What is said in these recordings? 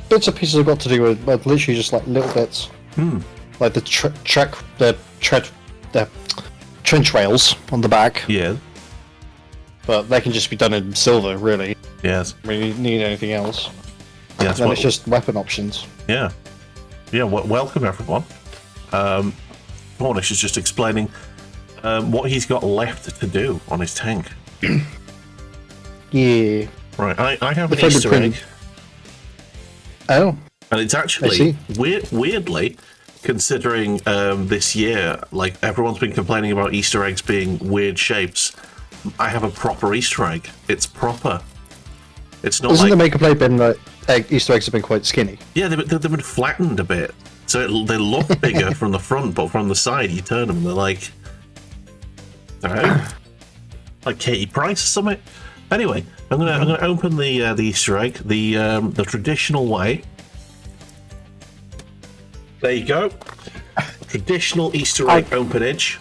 bits and pieces I've got to do with, but literally just like little bits. Like the trench rails on the back. Yeah. But they can just be done in silver, really. Yes. I mean, you need anything else. Yes. Then it's just weapon options. Yeah. Yeah. Welcome everyone. Cornish is just explaining what he's got left to do on his tank. Yeah. Right. I have an Easter egg. Oh. And it's actually weirdly, considering this year, like everyone's been complaining about Easter eggs being weird shapes. I have a proper Easter egg. It's proper. It's not. Doesn't the Make a Play bin Easter eggs have been quite skinny? Yeah, they've been flattened a bit, so they look bigger from the front, but from the side you turn them, and they're like, I don't know, like Katie Price or something. Anyway, I'm gonna open the Easter egg the traditional way. There you go. Traditional Easter egg openage.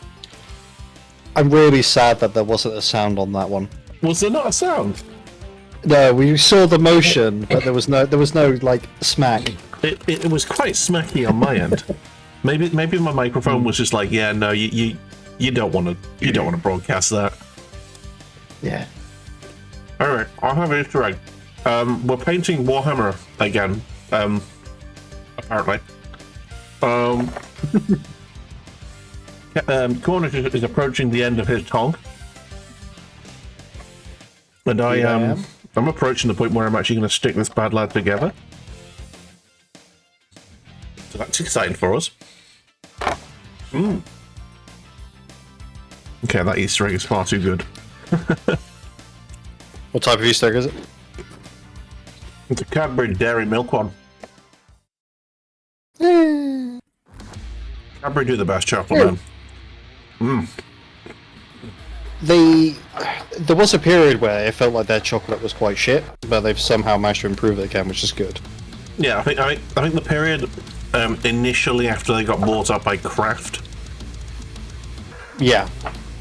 I'm really sad that there wasn't a sound on that one. Was there not a sound? No, we saw the motion, but there was no like smack. It was quite smacky on my end. Maybe my microphone was just like, yeah, no, you don't want to broadcast that. Yeah. All right, I'll have an Easter egg. We're painting Warhammer again. Apparently. Cornish is approaching the end of his TONK, and I'm approaching the point where I'm actually going to stick this bad lad together. So that's exciting for us. Okay, that Easter egg is far too good. What type of Easter egg is it? It's a Cadbury Dairy Milk one. Cadbury do the best chocolate, man. There was a period where it felt like their chocolate was quite shit, but they've somehow managed to improve it again, which is good. Yeah, I think the period initially after they got bought up by Kraft. Yeah.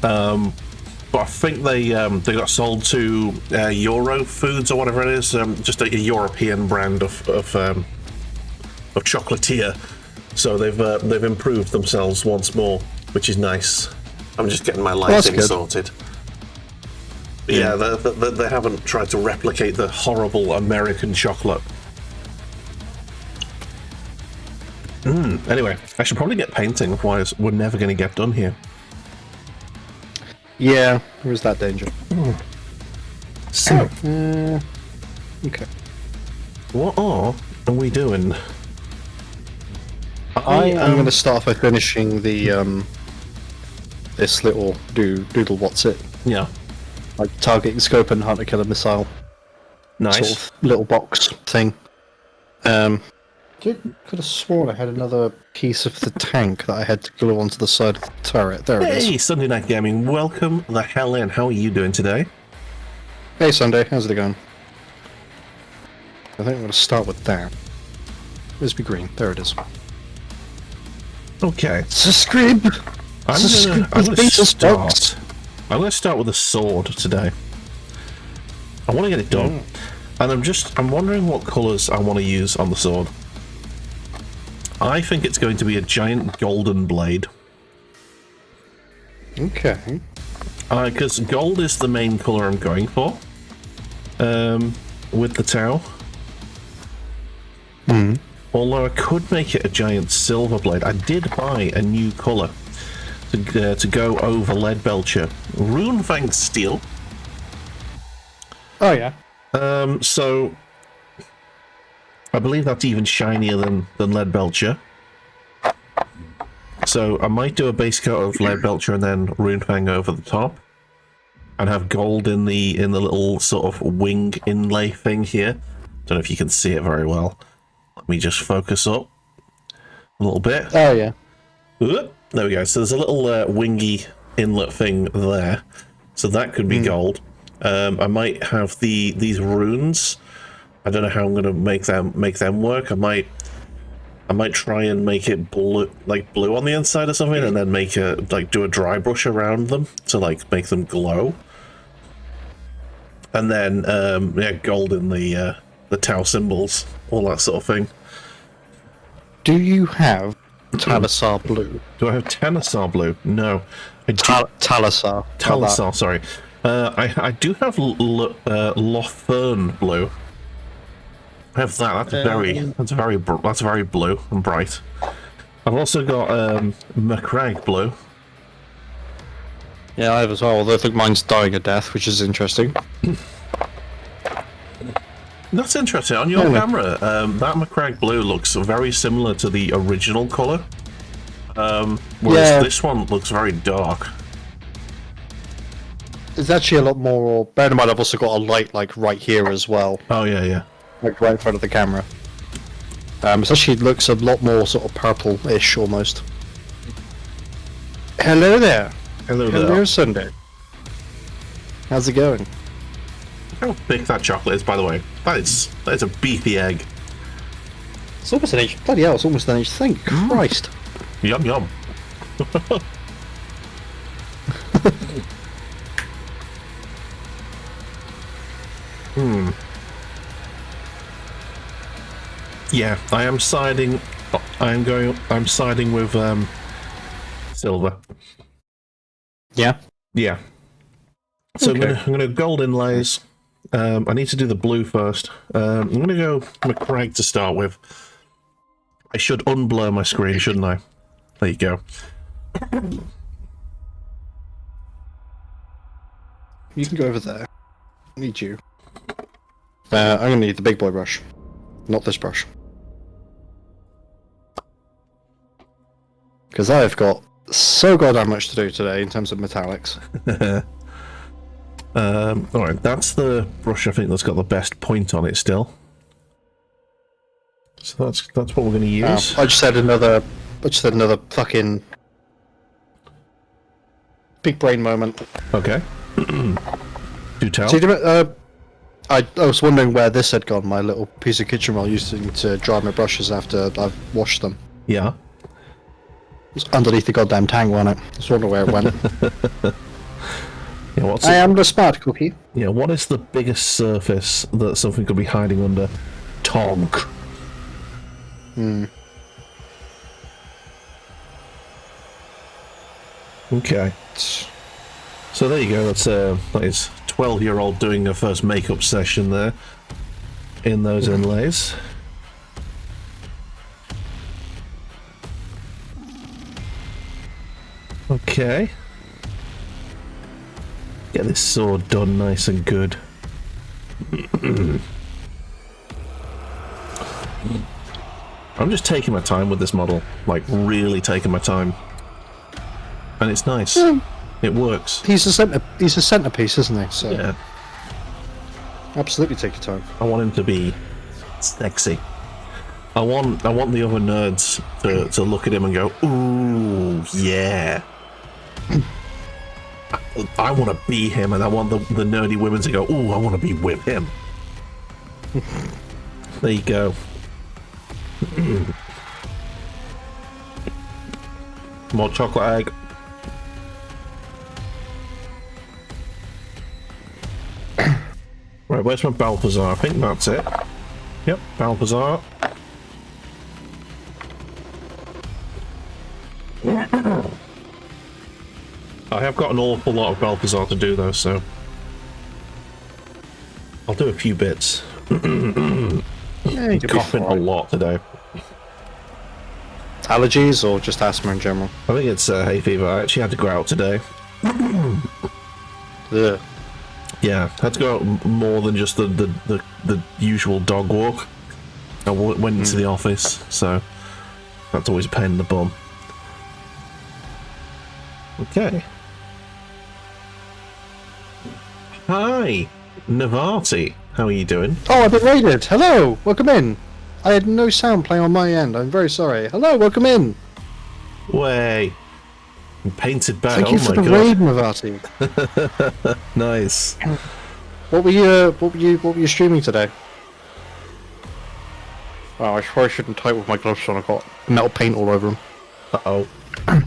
But I think they got sold to Euro Foods or whatever it is, just a European brand of chocolatier. So they've improved themselves once more, which is nice. I'm just getting my lighting sorted. But yeah, they haven't tried to replicate the horrible American chocolate. Anyway, I should probably get painting, otherwise we're never going to get done here. Yeah, there is that danger. So, okay. What are we doing? I am going to start by finishing the this little doodle what's it? Yeah. Like targeting scope and hunter killer missile. Nice. Sort of little box thing. Could have sworn I had another piece of the tank that I had to glue onto the side of the turret. There it is. Hey, Sunday Night Gaming, welcome the hell in. How are you doing today? Hey Sunday, how's it going? I think I'm going to start with that. Where's my green? There it is. Okay. It's a scrib! I'm going to start with a sword today. I want to get it done. And I'm wondering what colours I want to use on the sword. I think it's going to be a giant golden blade. Okay. Because gold is the main colour I'm going for. With the Tau. Although I could make it a giant silver blade. I did buy a new colour to go over Lead Belcher. Runefang Steel. Oh yeah. So I believe that's even shinier than Lead Belcher. So I might do a base coat of Lead Belcher and then Runefang over the top, and have gold in the little sort of wing inlay thing here. Don't know if you can see it very well. Let me just focus up a little bit. Oh yeah. There we go. So there's a little wingy inlet thing there. So that could be gold. I might have these runes. I don't know how I'm going to make them work. I might try and make it blue on the inside or something, and then do a dry brush around them to make them glow. And then yeah, gold in the the Tau symbols, all that sort of thing. Do you have Talasar Blue? Do I have Tanisar Blue? No. I do. Talasar. Talasar, sorry. I do have Lothern Blue. I have that. That's very blue and bright. I've also got Macragge Blue. Yeah, I have as well, although I think mine's dying a death, which is interesting. That's interesting. On your camera, that Macragge Blue looks very similar to the original colour. Whereas this one looks very dark. It's actually a lot more... Bear in mind, I've also got a light, like, right here as well. Oh, yeah. Like, right in front of the camera. It actually looks a lot more sort of purple-ish, almost. Hello there. Hello, Sunday. How's it going? How big that chocolate is, by the way. That is a beefy egg. It's almost an inch. Bloody hell, it's almost an inch. Thank Christ. Yum yum. Yeah, I am siding. I'm siding with silver. Yeah. Yeah. So Okay. I'm gonna gold inlays. I need to do the blue first. I'm gonna go Macragge to start with. I should unblur my screen, shouldn't I? There you go. You can go over there. I need you. I'm gonna need the big boy brush, not this brush, because I've got so goddamn much to do today in terms of metallics. Alright, that's the brush I think that's got the best point on it still. So that's what we're going to use. I just had another fucking big brain moment. Okay. Do tell. See, I was wondering where this had gone. My little piece of kitchen roll using to dry my brushes after I've washed them. Yeah. It's underneath the goddamn tang, wasn't it? I just wonder where it went. Yeah, I am the smart cookie. Yeah, what is the biggest surface that something could be hiding under? TONK. Okay. So there you go. That is 12-year-old doing her first makeup session there in those inlays. Okay. Get this sword done nice and good. I'm just taking my time with this model, like really taking my time, and it's nice. It works. He's a centerpiece, isn't he? So Yeah, absolutely take your time. I want him to be sexy. I want the other nerds to look at him and go, "Ooh, yeah." I want to be him, and I want the nerdy women to go, "Ooh, I want to be with him." There you go. More chocolate egg. Right, where's my Balthazar? I think that's it. Yep, Balthazar. I have got an awful lot of Balthazar to do though, so I'll do a few bits. Yeah, you could be Coughing a fine. lot today. Allergies or just asthma in general? I think it's hay fever. I actually had to go out today. Ugh. Yeah, had to go out more than just the usual dog walk. I went into the office, so that's always a pain in the bum. Okay. Hi, Navati. How are you doing? Oh, I've been raided. Hello, welcome in. I had no sound playing on my end. I'm very sorry. Hello, welcome in. Way. Painted bad. Thank you for the raid, Mavati. Nice. What were you streaming today? Oh, I probably shouldn't type with my gloves on. I've got metal paint all over them. Uh-oh.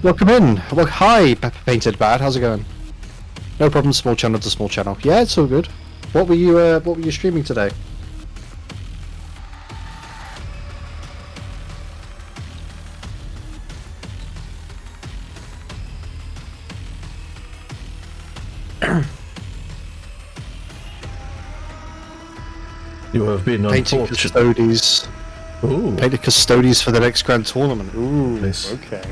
Welcome in. Well, hi, Painted Bad. How's it going? No problem. Small channel to small channel. Yeah, it's all good. What were you streaming today? You have been Painting unfortunate. custodies. Ooh. Painting custodies for the next grand tournament. Ooh, Nice. okay.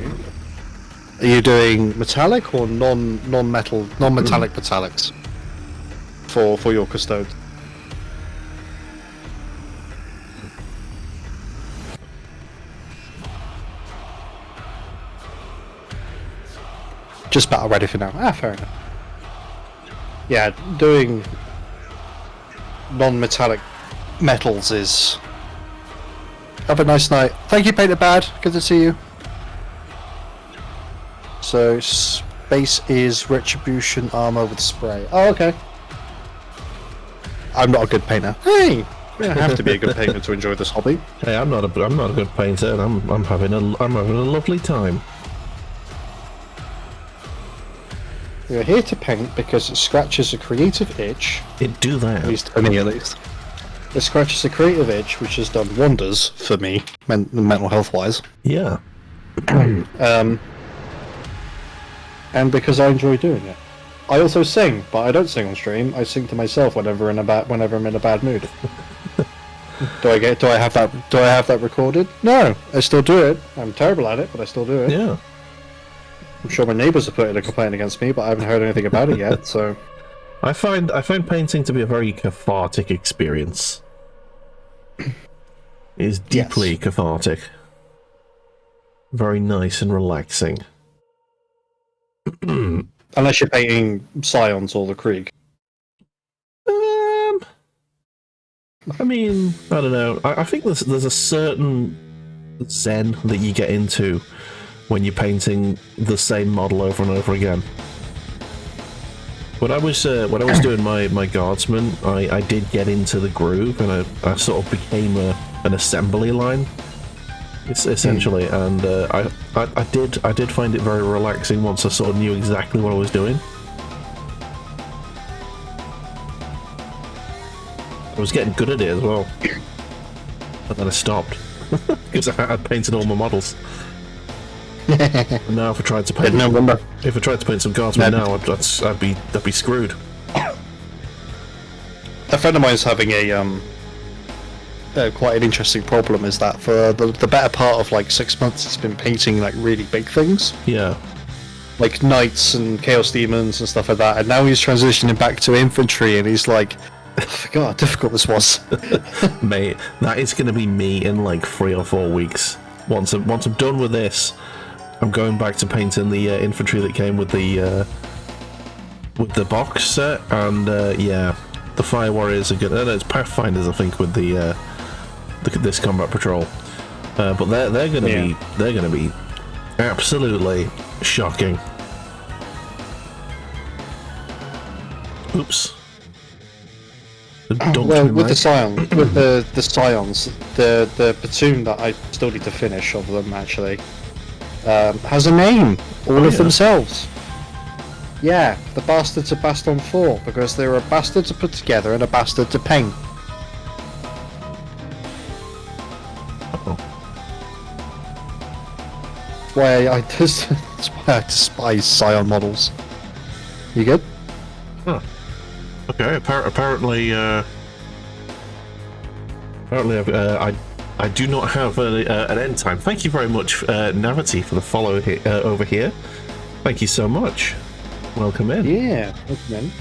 Are you doing metallic or non-metal, non-metallic metallics for your custode? Just battle ready for now. Ah, fair enough. Yeah, doing non-metallic metals is... Have a nice night. Thank you, Painted Bad. Good to see you. So, space is retribution armor with spray. Oh, okay. I'm not a good painter. Hey! You don't have to be a good painter to enjoy this hobby. Hey, I'm not a good painter, and I'm having a lovely time. We're here to paint because it scratches a creative itch. It do that. At least, for me at least. It scratches a creative itch, which has done wonders for me, mental health-wise. Yeah. And because I enjoy doing it. I also sing, but I don't sing on stream. I sing to myself whenever I'm in a bad mood. Do I have that recorded? No, I still do it. I'm terrible at it, but I still do it. Yeah. I'm sure my neighbours have put in a complaint against me, but I haven't heard anything about it yet. So I find painting to be a very cathartic experience. It is deeply cathartic. Very nice and relaxing. unless you're painting Scions or the Krieg. I mean, I don't know. I think there's a certain zen that you get into when you're painting the same model over and over again. When I was doing my guardsman, I did get into the groove, and I sort of became an assembly line, essentially. And I did find it very relaxing once I sort of knew exactly what I was doing. I was getting good at it as well, but then I stopped because I painted all my models. And now if I tried to paint, some guardsmen now, I'd be screwed. A friend of mine is having a quite an interesting problem. Is that for the better part of like 6 months, it's been painting like really big things. Yeah. Like knights and chaos demons and stuff like that, and now he's transitioning back to infantry, and he's like, I forgot how difficult this was. Mate, that is going to be me in like 3 or 4 weeks. Once I'm done with this, I'm going back to painting the infantry that came with the box set, and yeah, the Fire Warriors are good. No, it's Pathfinders, I think, with this combat patrol. But they're gonna be absolutely shocking. Oops. Well, with the Scions, the platoon that I still need to finish of them actually has a name, all of themselves. Yeah, the bastards are Baston 4 because they were a bastard to put together and a bastard to paint. That's why I despise Scion models. You good? Huh. Okay, apparently I do not have an end time. Thank you very much, Navity, for the follow over here. Thank you so much. Welcome in. Yeah, welcome in.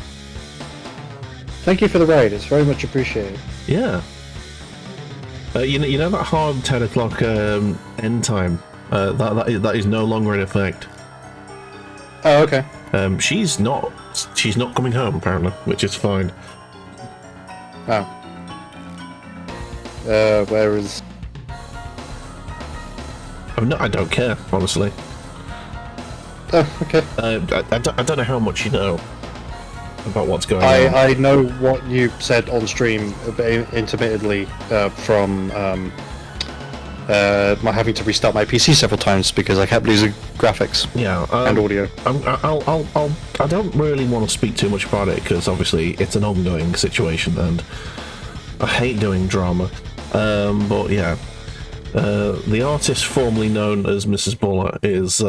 Thank you for the raid. It's very much appreciated. Yeah. You know that hard 10 o'clock end time. That is no longer in effect. Oh, okay. She's not coming home apparently, which is fine. Oh. Where is? I don't care, honestly. Oh, okay. I don't know how much you know about what's going on. I know what you said on stream intermittently from my having to restart my PC several times because I kept losing graphics. Yeah, and audio. I don't really want to speak too much about it because obviously it's an ongoing situation and I hate doing drama. But yeah, the artist formerly known as Mrs. Bula is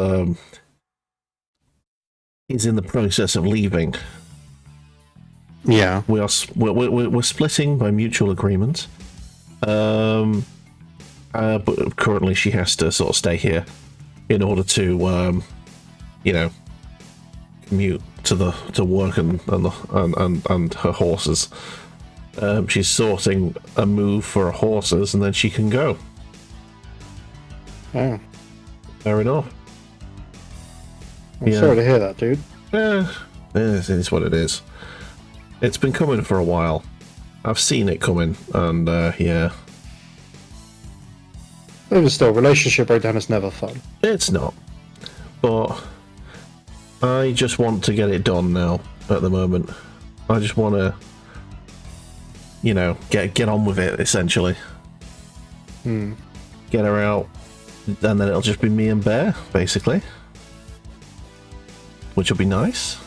in the process of leaving. Yeah. We're splitting by mutual agreement. But currently she has to sort of stay here in order to, commute to work and her horses. She's sorting a move for her horses, and then she can go. Oh. Fair enough. I'm sorry to hear that, dude. It is what it is. It's been coming for a while. I've seen it coming, and yeah. Even still, relationship breakdown is never fun. It's not. But I just want to get it done now, at the moment. I just want to, get on with it, essentially. Get her out, and then it'll just be me and Bear, basically. Which will be nice.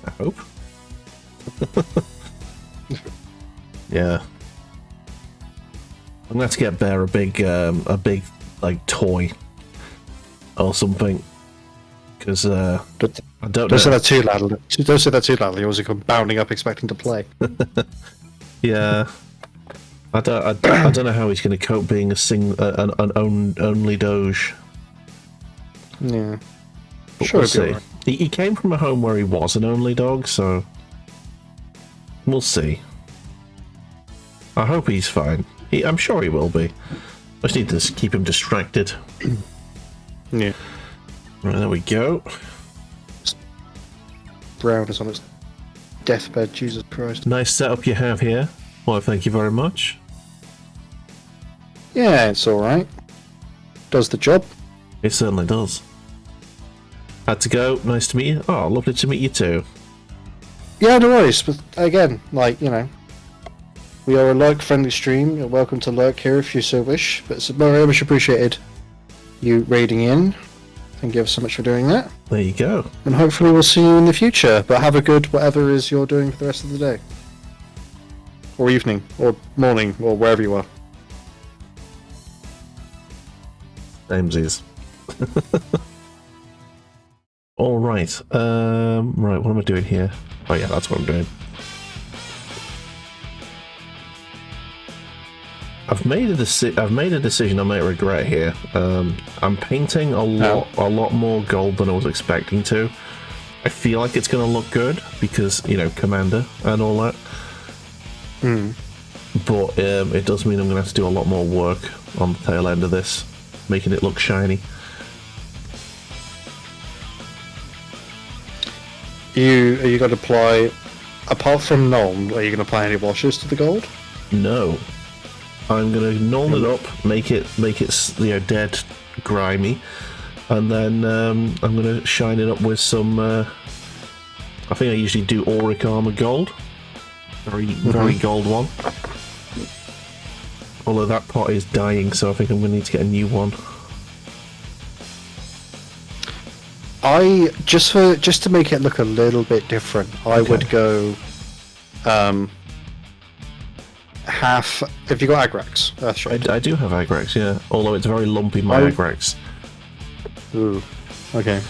I hope. Yeah. I'm gonna have to get Bear a big like toy or something, because I don't know. Don't say that too loudly. Don't say that too loudly, or else you come bounding up expecting to play. Yeah. I don't know how he's going to cope being an only doge. Yeah. But Sure, we'll see. right. He came from a home where he was an only dog, so we'll see. I hope he's fine. I'm sure he will be. I just need to keep him distracted. Yeah. Right, there we go. Brown is on its deathbed, Jesus Christ. Nice setup you have here. Well, thank you very much. Yeah, it's alright. Does the job. It certainly does. Had to go. Nice to meet you. Oh, lovely to meet you too. Yeah, no worries. But again, we are a lurk-friendly stream. You're welcome to lurk here if you so wish. But it's very much appreciated you raiding in. Thank you so much for doing that. There you go. And hopefully we'll see you in the future. But have a good whatever it is you're doing for the rest of the day. Or evening. Or morning. Or wherever you are. Samesies. All right. Right. What am I doing here? Oh yeah, that's what I'm doing. I've made a decision I might regret here. I'm painting a lot more gold than I was expecting to. I feel like it's going to look good because Commander and all that. But it does mean I'm going to have to do a lot more work on the tail end of this, making it look shiny. Are you going to apply, apart from Nuln, are you going to apply any washes to the gold? No. I'm going to Nuln it up, make it dead grimy, and then I'm going to shine it up with some, I think I usually do auric armor gold. Very gold one. Although that pot is dying, so I think I'm going to need to get a new one. I just to make it look a little bit different, I would go half. If you got Agrax, Earthshade. I do have Agrax, yeah. Although it's very lumpy, my Agrax. Ooh, okay.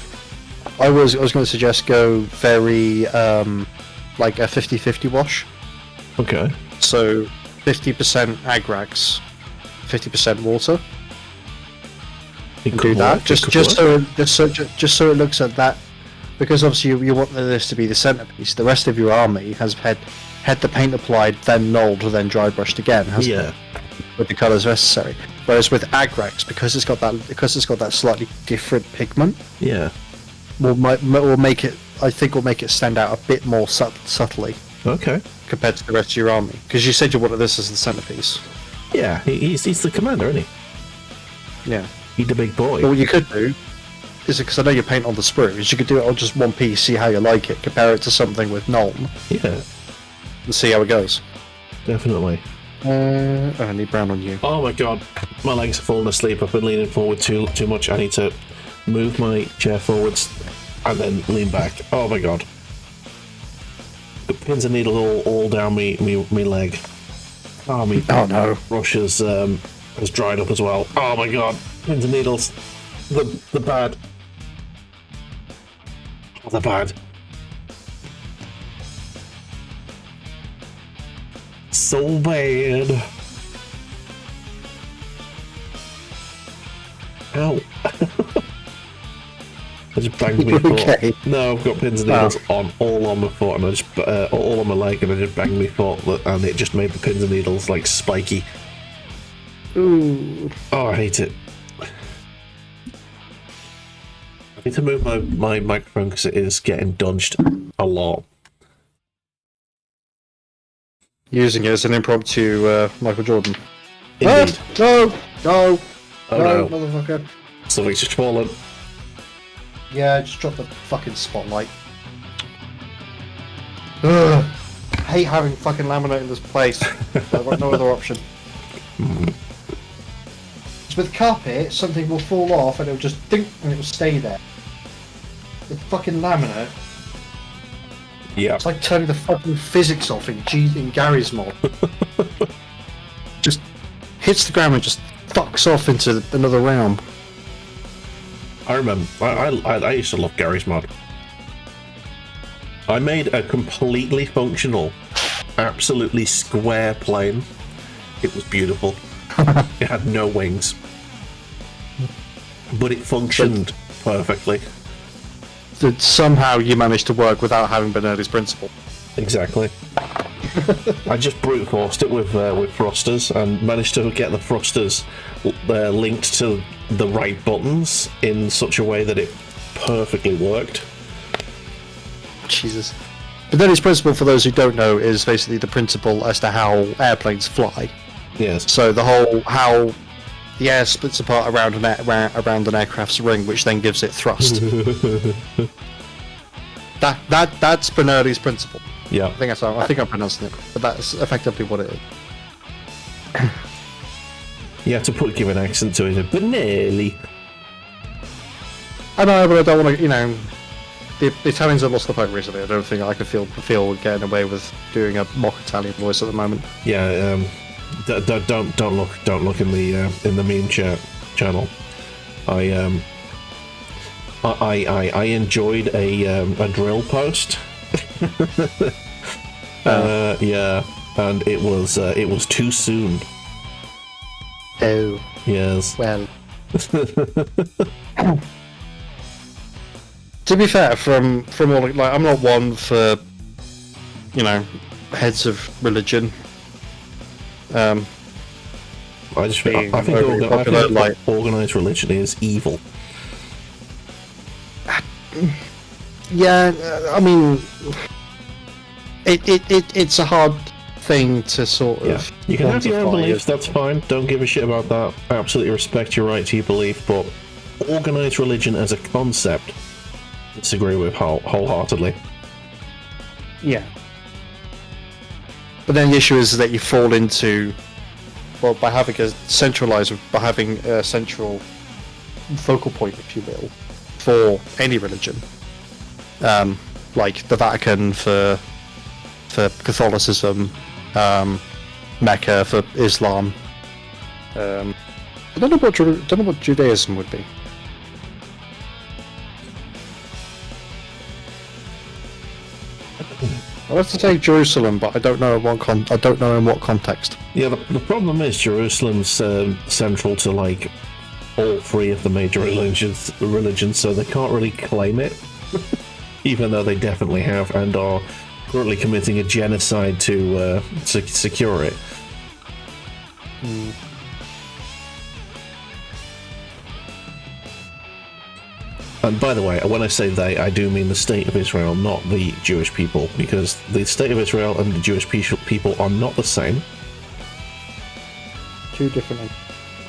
I was going to suggest go very like a 50-50 wash. Okay. So 50% Agrax, 50% water. And do that just so it looks at that, because obviously you want this to be the centerpiece. The rest of your army has had the paint applied, then nulled, then dry brushed again, hasn't it? With the colors necessary. Whereas with Agrax, because it's got that slightly different pigment, will make it. I think will make it stand out a bit more subtly. Okay. Compared to the rest of your army, because you said you wanted this as the centerpiece. Yeah, he's the commander, isn't he? Yeah. He's the big boy. Well, what you could do is, because I know you paint on the sprues, you could do it on just one piece, see how you like it, compare it to something with Nuln. Yeah. And see how it goes. Definitely. I need brown on you. Oh my god, my legs have fallen asleep. I've been leaning forward too much. I need to move my chair forwards and then lean back. Oh my god. The pins and needles all down me leg. Oh no. Brush has dried up as well. Oh my god. Pins and needles. The bad. Oh, the bad. So bad. Ow. I just banged my foot. Okay. No, I've got pins and needles all on my foot, and I just all on my leg, and I just banged my foot, and it just made the pins and needles like spiky. Ooh. Oh, I hate it. I need to move my microphone because it is getting dodged a lot. Using it as an impromptu Michael Jordan. Indeed. No! No! Oh no, no. motherfucker. Something's just fallen. Yeah, just drop the fucking spotlight. Ugh. I hate having fucking laminate in this place. I've got no other option. So with carpet, something will fall off and it'll just dink and it'll stay there. With fucking laminate, Yeah. it's like turning the fucking physics off in Gary's mod. Just hits the ground and just fucks off into another realm. I remember. I used to love Gary's mod. I made a completely functional, absolutely square plane. It was beautiful. It had no wings, but it functioned perfectly. That somehow you managed to work without having Bernardi's principle. Exactly. I just brute forced it with thrusters and managed to get the thrusters linked to the right buttons in such a way that it perfectly worked. Jesus. Bernardi's principle, for those who don't know, is basically the principle as to how airplanes fly. Yes. So the whole how the air splits apart around around an aircraft's ring, which then gives it thrust. That's Bernardi's principle. Yeah. I think I'm pronouncing it, but that's effectively what it is. You have to give an accent to it, but nearly. I know, but I don't want to. You know, the Italians have lost the boat recently. I don't think I could feel getting away with doing a mock Italian voice at the moment. Yeah. Don't look in the meme channel. I enjoyed a drill post. Yeah, and it was too soon. Oh. Yes. Well. To be fair, from all like I'm not one for, you know, heads of religion. I think organized religion is evil. Yeah, I mean, it's a hard thing to sort of. You can have your own quantify beliefs. That's fine. Don't give a shit about that. I absolutely respect your right to your belief, but organized religion as a concept, I disagree with wholeheartedly. Yeah. But then the issue is that you fall into, well, by having a central focal point, if you will, for any religion, like the Vatican for Catholicism, Mecca for Islam. I don't know what Judaism would be. I like to say Jerusalem, but I don't know in what context. Yeah, the problem is Jerusalem's central to like all three of the major religions, so they can't really claim it, even though they definitely have and are currently committing a genocide to secure it. And by the way, when I say they, I do mean the State of Israel, not the Jewish people, because the State of Israel and the Jewish people are not the same. Two different.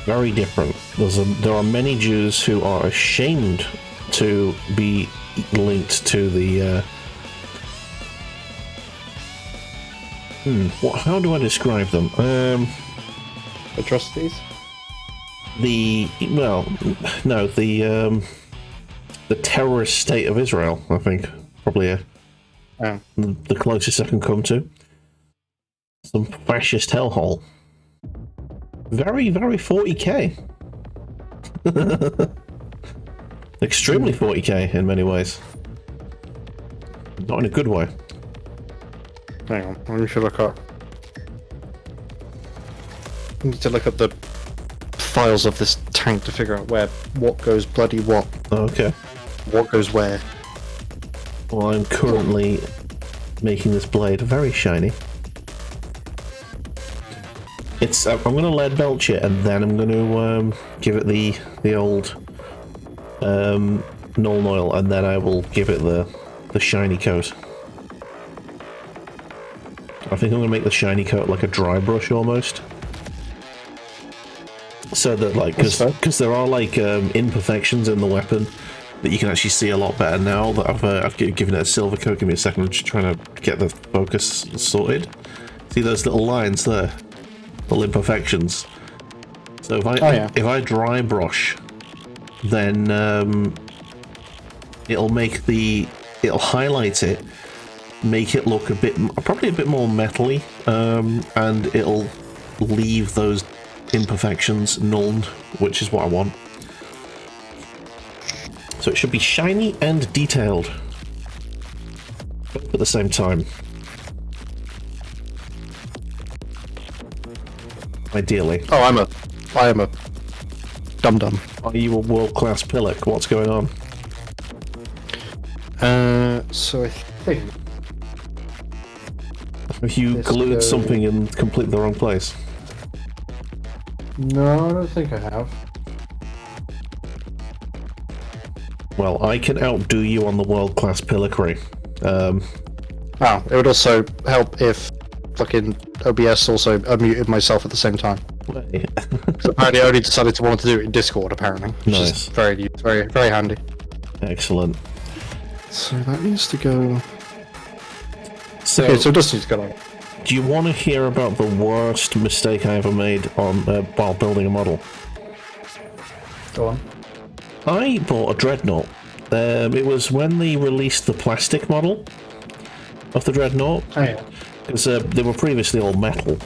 Very different. There are many Jews who are ashamed to be linked to the. How do I describe them? Atrocities? The terrorist state of Israel, I think, probably the closest I can come to. Some fascist hellhole. Very, very 40k. Extremely 40k in many ways. Not in a good way. Hang on, let me look up. need to look up the files of this tank to figure out what goes bloody what. Okay. What goes where. Well, I'm currently making this blade very shiny. I'm going to lead belch it, and then I'm going to give it the old Null oil, and then I will give it the shiny coat. I think I'm going to make the shiny coat like a dry brush almost. So that, like, because there are like imperfections in the weapon that you can actually see a lot better now that I've given it a silver coat. Give me a second, I'm just trying to get the focus sorted. See those little lines there? Little imperfections. So if I dry brush, then it'll highlight it, make it look probably a bit more metally, and it'll leave those imperfections nulled, which is what I want. So it should be shiny and detailed, both at the same time. Ideally. Oh, I am a dum-dum. Are you a world-class pillock? What's going on? So I think... Have you glued something in completely the wrong place? No, I don't think I have. Well, I can outdo you on the world-class pillockry. It would also help if fucking OBS also unmuted myself at the same time. So apparently I only decided to want to do it in Discord, apparently. Which is very, very, very handy. Excellent. So that needs to go... So, okay, so it does need to go on. Do you want to hear about the worst mistake I ever made on while building a model? Go on. I bought a Dreadnought. It was when they released the plastic model of the Dreadnought. Oh, yeah. Because they were previously all metal,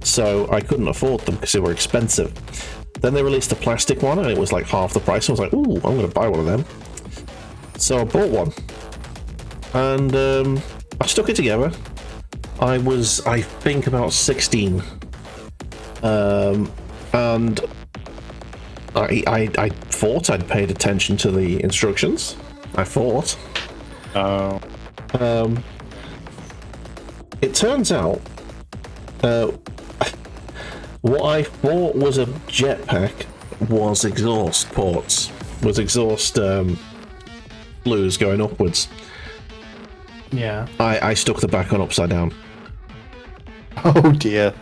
so I couldn't afford them because they were expensive. Then they released the plastic one, and it was like half the price. I was like, ooh, I'm going to buy one of them. So I bought one, and I stuck it together. I was, I think, about 16, and I thought I'd paid attention to the instructions. I thought. Oh. It turns out, what I thought was a jetpack was exhaust ports, was exhaust flues going upwards. Yeah. I stuck the back on upside down. Oh dear.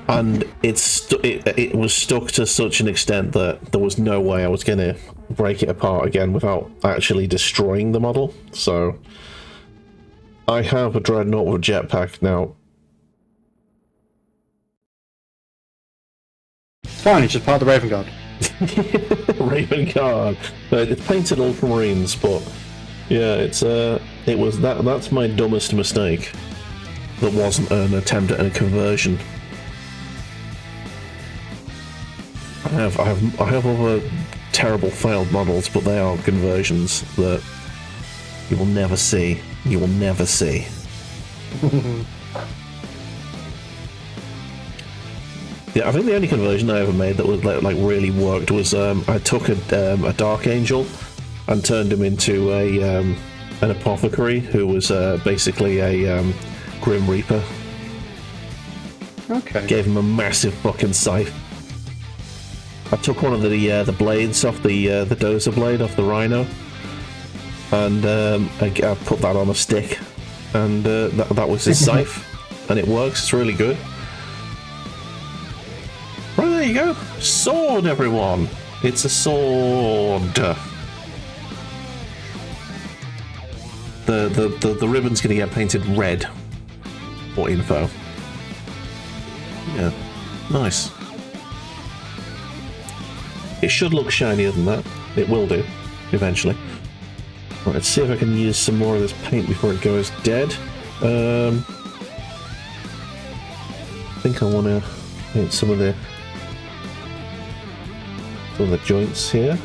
And it was stuck to such an extent that there was no way I was going to break it apart again without actually destroying the model. So I have a Dreadnought with a jetpack now. Fine, it's just part of the Raven Guard. Raven Guard. It's painted Ultramarines, but yeah, that's my dumbest mistake. That wasn't an attempt at a conversion. I have other terrible failed models, but they are conversions that you will never see. You will never see. Yeah, I think the only conversion I ever made that was like really worked was I took a Dark Angel and turned him into an apothecary who was basically a Grim Reaper. Okay. Gave him a massive fucking scythe. I took one of the blades off the dozer blade off the Rhino, and I put that on a stick, and that was his scythe, and it works. It's really good. Right, there you go. Sword, everyone. It's a sword. The ribbon's gonna get painted red for info. Yeah, nice. It should look shinier than that. It will do, eventually. Right, let's see if I can use some more of this paint before it goes dead. I think I want to paint some of the joints here.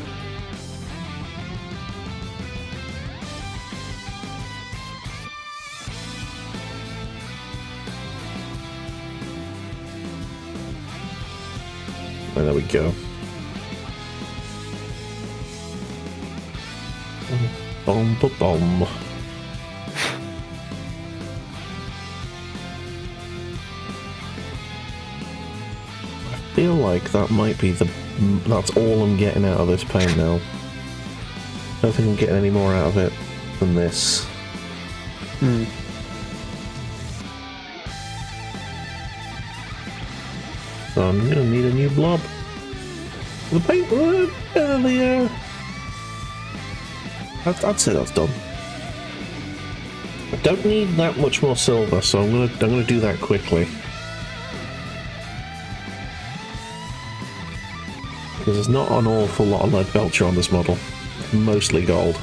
And there we go. Boom, boom, boom. I feel like that might be that's all I'm getting out of this paint now. I don't think I'm getting any more out of it than this. Hmm. So I'm gonna need a new blob. The paint, I'd say that's done. I don't need that much more silver, so I'm gonna do that quickly. Because there's not an awful lot of lead belcher on this model. Mostly gold.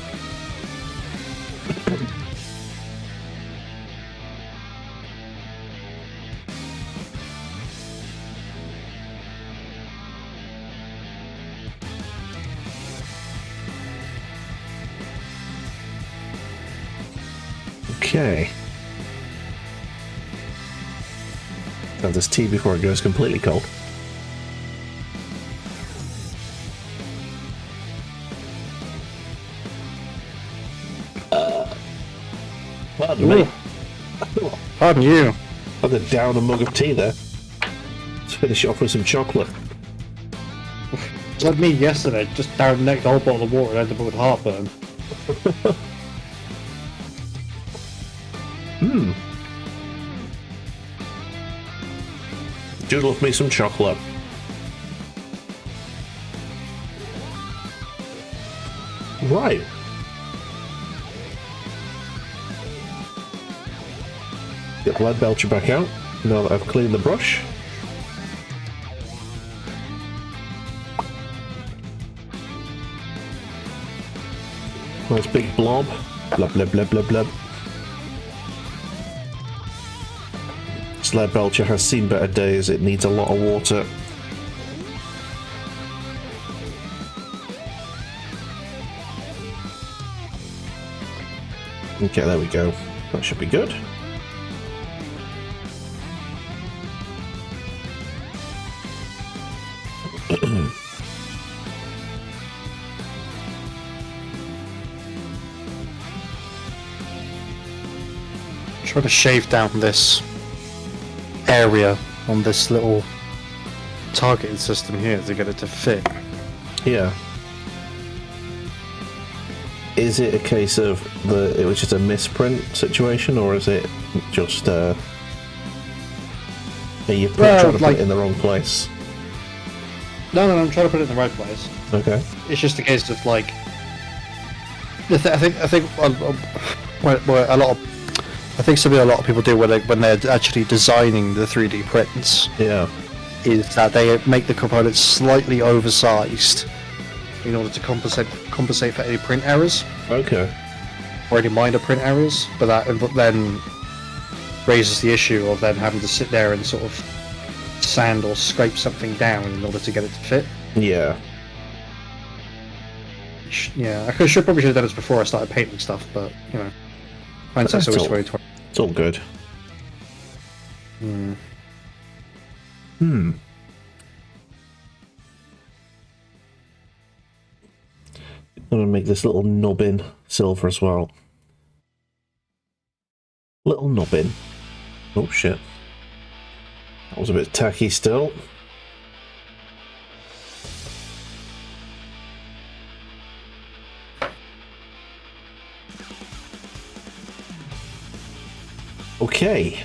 Okay. Have this tea before it goes completely cold. Pardon me. Pardon you. Had to down a mug of tea there. Let's finish off with some chocolate. It's like me yesterday, just down necked the whole bottle of water and ended up with heartburn. Do love me some chocolate. Right. Get the lead belcher back out now that I've cleaned the brush. Nice big blob. Blub, blub, blub, blub, blub. This lead belcher has seen better days. It needs a lot of water. Okay, there we go. That should be good. Try to shave down this area on this little targeting system here to get it to fit. Yeah. Is it a case of it was just a misprint situation, or is it just are you trying to put it in the wrong place? No, I'm trying to put it in the right place. Okay. It's just a case of like, I think well, I think something a lot of people do when they're actually designing the 3D prints. Yeah. Is that they make the components slightly oversized in order to compensate for any print errors. Okay. Or any minor print errors, but that then raises the issue of then having to sit there and sort of sand or scrape something down in order to get it to fit. Yeah. Yeah, I probably should have done this before I started painting stuff, but you know, hindsight's always 2020. It's all good. I'm gonna make this little nubbin silver as well. Little nubbin. Oh shit. That was a bit tacky still. Okay.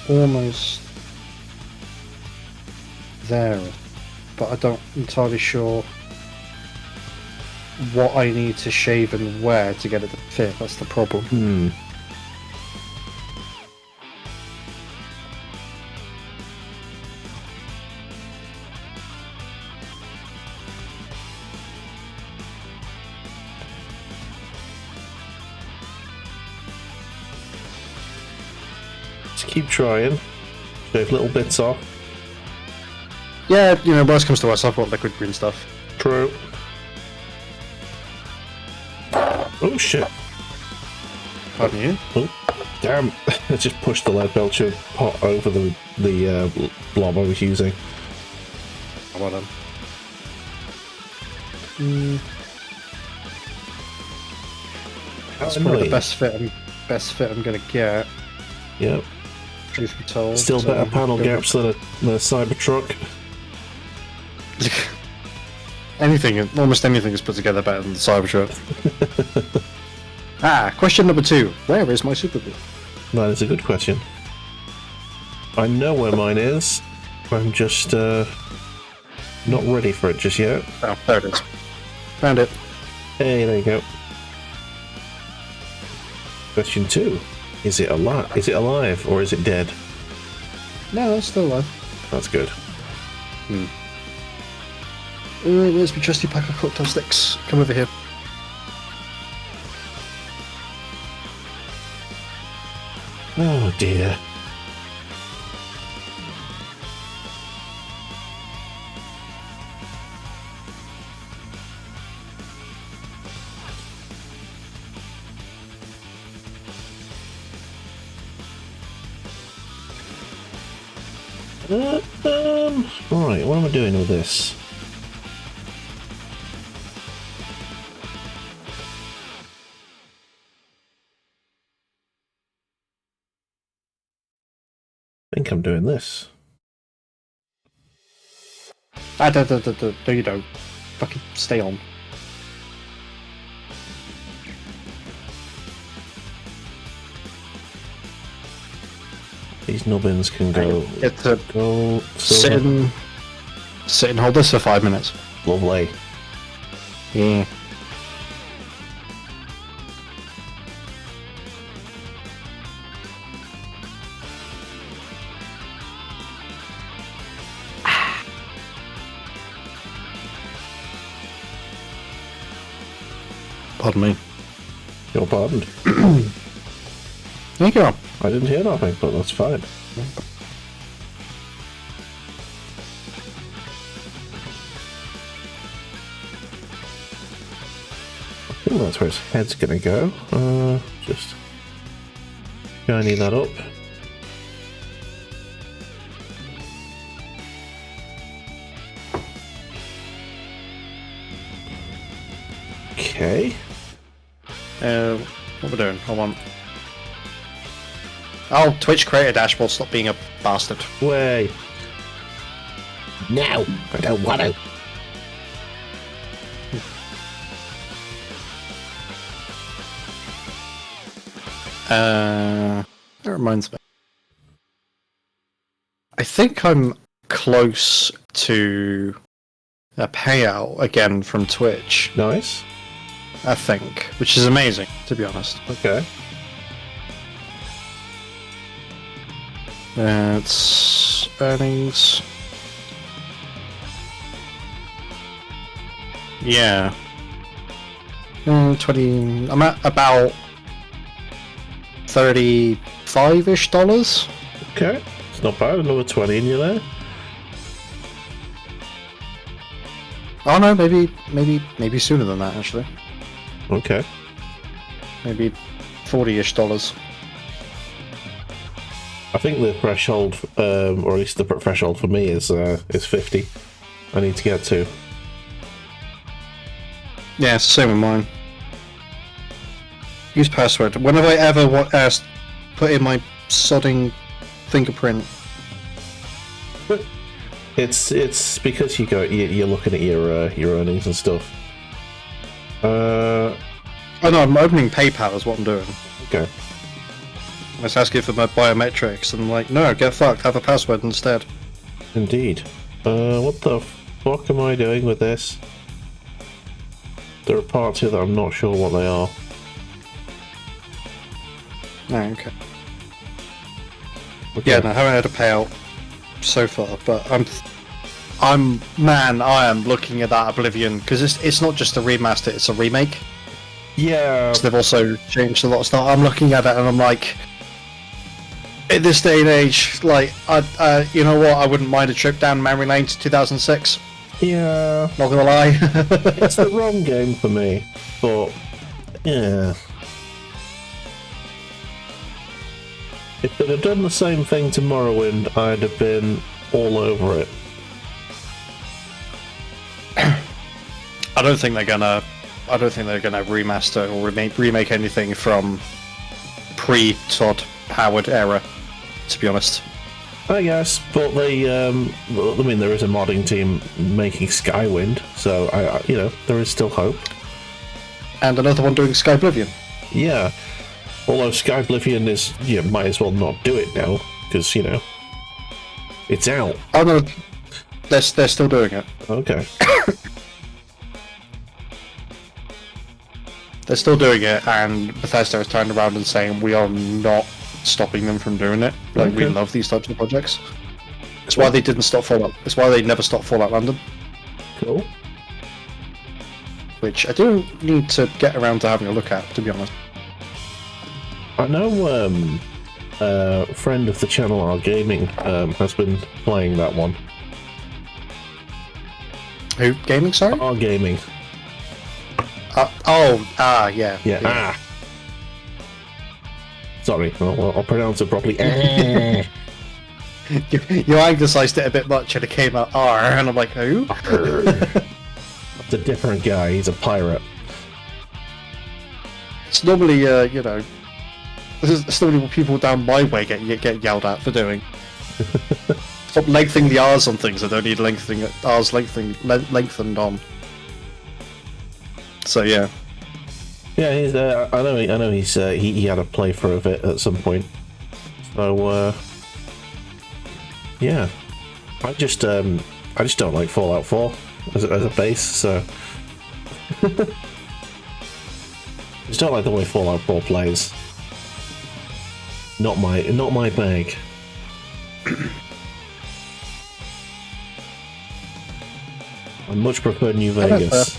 Almost there, but I don't entirely sure what I need to shave and where to get it to fit. That's the problem. Keep trying. Shave little bits off. Yeah, you know, worst comes to worst, I've got liquid green stuff. True. Oh shit! Pardon you? Oh, damn! I just pushed the lead belcher pot over the blob I was using. Well done. That's probably the best fit I'm gonna get. Yep. Truth be told. Still better panel gaps than a Cybertruck. Almost anything is put together better than the Cybertruck. Question number 2. Where is my Super Bowl? That is a good question. I know where mine is. I'm just not ready for it just yet. Oh, there it is. Found it. Hey, there you go. Question 2. Is it alive? Is it alive or is it dead? No, it's still alive. That's good. Where's my trusty pack of cocktail sticks? Come over here. Oh dear. Right, what am I doing with this? I think I'm doing this. No, you don't. Fucking stay on. These nubbins can go. Get to sit and hold this for 5 minutes. Lovely. Yeah. Pardon me. You're pardoned. There you go. I didn't hear nothing, but that's fine. I think that's where his head's gonna go. Just shiny that up. Okay. What we're doing? Hold on. Oh, Twitch creator dashboard, stop being a bastard. Way. No, I don't want to. That reminds me. I think I'm close to a payout again from Twitch. Nice. I think, which is amazing, to be honest. Okay. It's earnings. Yeah. 20. I'm at about $35-ish. Okay. It's not bad. Another 20 in you there. Oh no, maybe sooner than that actually. Okay. Maybe $40-ish. I think the threshold, or at least the threshold for me is 50. I need to get to. Yeah, it's the same with mine. Use password. When have I ever put in my sodding fingerprint? It's because you're looking at your earnings and stuff. Oh no, I'm opening PayPal is what I'm doing. Okay. I was asking for my biometrics, and I'm like, no, get fucked, have a password instead. Indeed. What the fuck am I doing with this? There are parts here that I'm not sure what they are. Oh, okay. Yeah, no, I haven't had a payout so far, but I am looking at that Oblivion, because it's not just a remaster, it's a remake. Yeah. So they've also changed a lot of stuff. I'm looking at it and I'm like, in this day and age, like, you know what, I wouldn't mind a trip down memory lane to 2006. Yeah. Not gonna lie. It's the wrong game for me, but Yeah. If they'd have done the same thing to Morrowind, I'd have been all over it. I don't think they're gonna remaster or remake anything from pre-Todd Howard era, to be honest. I guess, but they, I mean, there is a modding team making Skywind, so there is still hope. And another one doing Skyblivion. Yeah, although Skyblivion is, might as well not do it now, because, it's out. Oh no, they're still doing it. Okay. They're still doing it, and Bethesda is turning around and saying, we are not stopping them from doing it. Like, we love these types of projects. It's why they didn't stop Fallout. It's why they never stopped Fallout London. Cool. Which I do need to get around to having a look at, to be honest. I know a friend of the channel, R Gaming, has been playing that one. Who? Gaming, sorry? R Gaming. Yeah. Yeah. Sorry, I'll pronounce it properly. You anglicised it a bit much and it came out R, and I'm like, who? It's a different guy, he's a pirate. It's normally, it's normally what people down my way get yelled at for doing. Stop lengthening the R's on things that don't need lengthening. R's lengthened on. So yeah. Yeah, he's. I know. He's. He had a playthrough of it at some point. So. Yeah. I just don't like Fallout 4 as a base. So. Just don't like the way Fallout 4 plays. Not my bag. I much prefer New Vegas.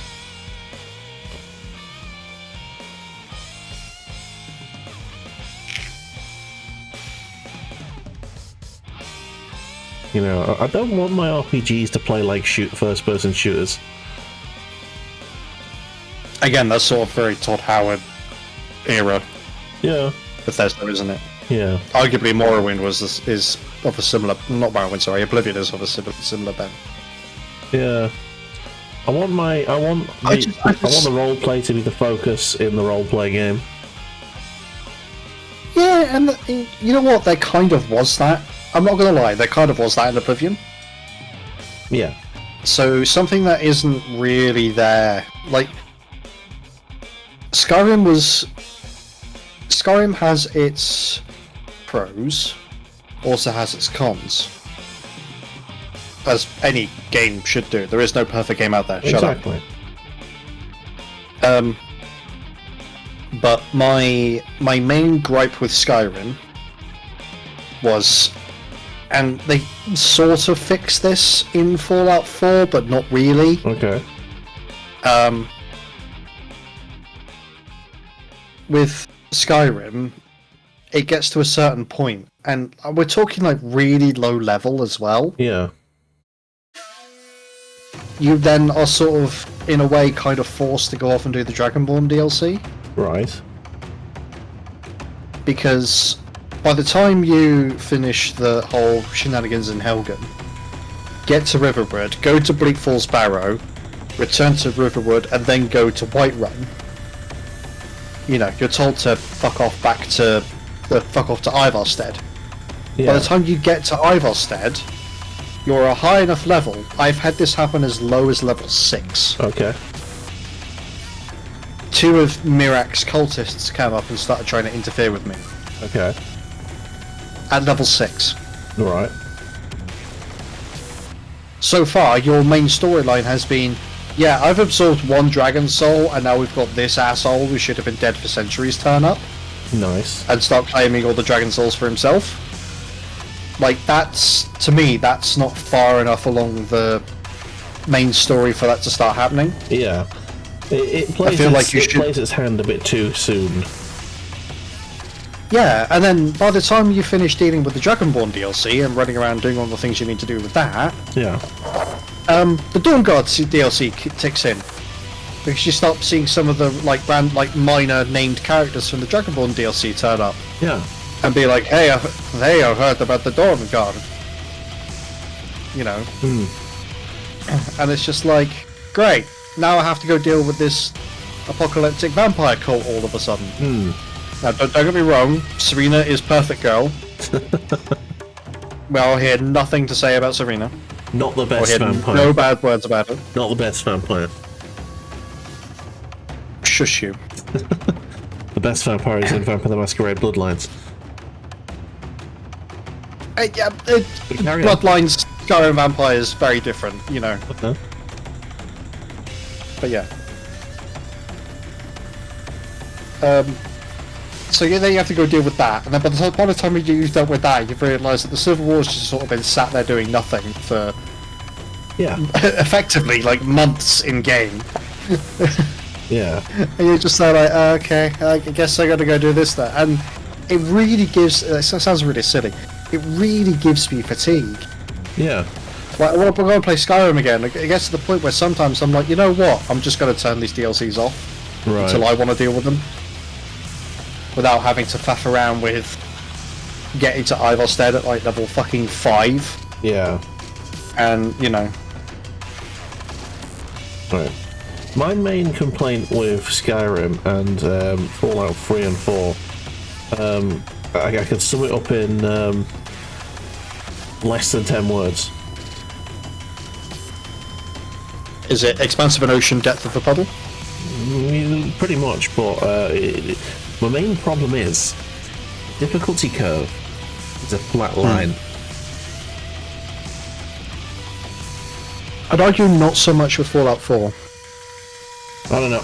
I don't want my RPGs to play like first-person shooters. Again, that's sort of very Todd Howard era. Yeah. Bethesda, isn't it? Yeah. Arguably, Morrowind is of a similar. Not Morrowind, sorry. Oblivion is of a similar bent. Yeah. I want the role play to be the focus in the role play game. Yeah, and you know what? There kind of was that. I'm not gonna lie, there kind of was that in Oblivion. Yeah. So something that isn't really there, like Skyrim has its pros, also has its cons. As any game should do. There is no perfect game out there. Exactly. Shut up. But my main gripe with Skyrim was, and they sort of fixed this in Fallout 4, but not really. Okay. With Skyrim, it gets to a certain point, and we're talking like really low level as well. Yeah. You then are sort of, in a way, kind of forced to go off and do the Dragonborn DLC. Right. Because by the time you finish the whole shenanigans in Helgen, get to Riverwood, go to Bleak Falls Barrow, return to Riverwood, and then go to Whiterun, you're told to fuck off to Ivarstead. Yeah. By the time you get to Ivarstead, you're a high enough level. I've had this happen as low as level 6. Okay. 2 of Mirak's cultists came up and started trying to interfere with me. Okay. At level 6. Right. So far, your main storyline has been, yeah, I've absorbed 1 dragon soul, and now we've got this asshole who should have been dead for centuries turn up. Nice. And start claiming all the dragon souls for himself. Like, to me, that's not far enough along the main story for that to start happening. Yeah. It plays its hand a bit too soon. Yeah, and then by the time you finish dealing with the Dragonborn DLC and running around doing all the things you need to do with that, yeah, the Dawn Guard DLC kicks in. because you start seeing some of the like minor named characters from the Dragonborn DLC turn up. Yeah. And be like, hey, I've heard about the Dawn Guard. You know. And it's just like, great. Now I have to go deal with this apocalyptic vampire cult all of a sudden. Now, don't get me wrong, Serena is perfect girl. Well, I hear nothing to say about Serena. Not the best vampire. No bad words about her. Not the best vampire. Shush you. The best vampire is in Vampire the Masquerade Bloodlines. Bloodlines, Skyrim vampires, very different, you know. Okay. But yeah. So yeah, then you have to go deal with that, and then by the time you've dealt with that, you've realised that the Civil War's just sort of been sat there doing nothing for effectively like months in game. Yeah. And you're just there like, okay, I guess I gotta go do this then. And it really gives, it sounds really silly, it really gives me fatigue. Yeah. Like, when I'm going to play Skyrim again, it gets to the point where sometimes I'm like, you know what, I'm just going to turn these DLCs off until I want to deal with them. Without having to faff around with getting to Ivarstead at like level fucking 5. Yeah. And, you know. Right. My main complaint with Skyrim and Fallout 3 and 4, I could sum it up in less than 10 words. Is it expanse of an ocean, depth of a puddle? Pretty much, but my main problem is difficulty curve is a flat line. I'd argue not so much with Fallout 4. I don't know.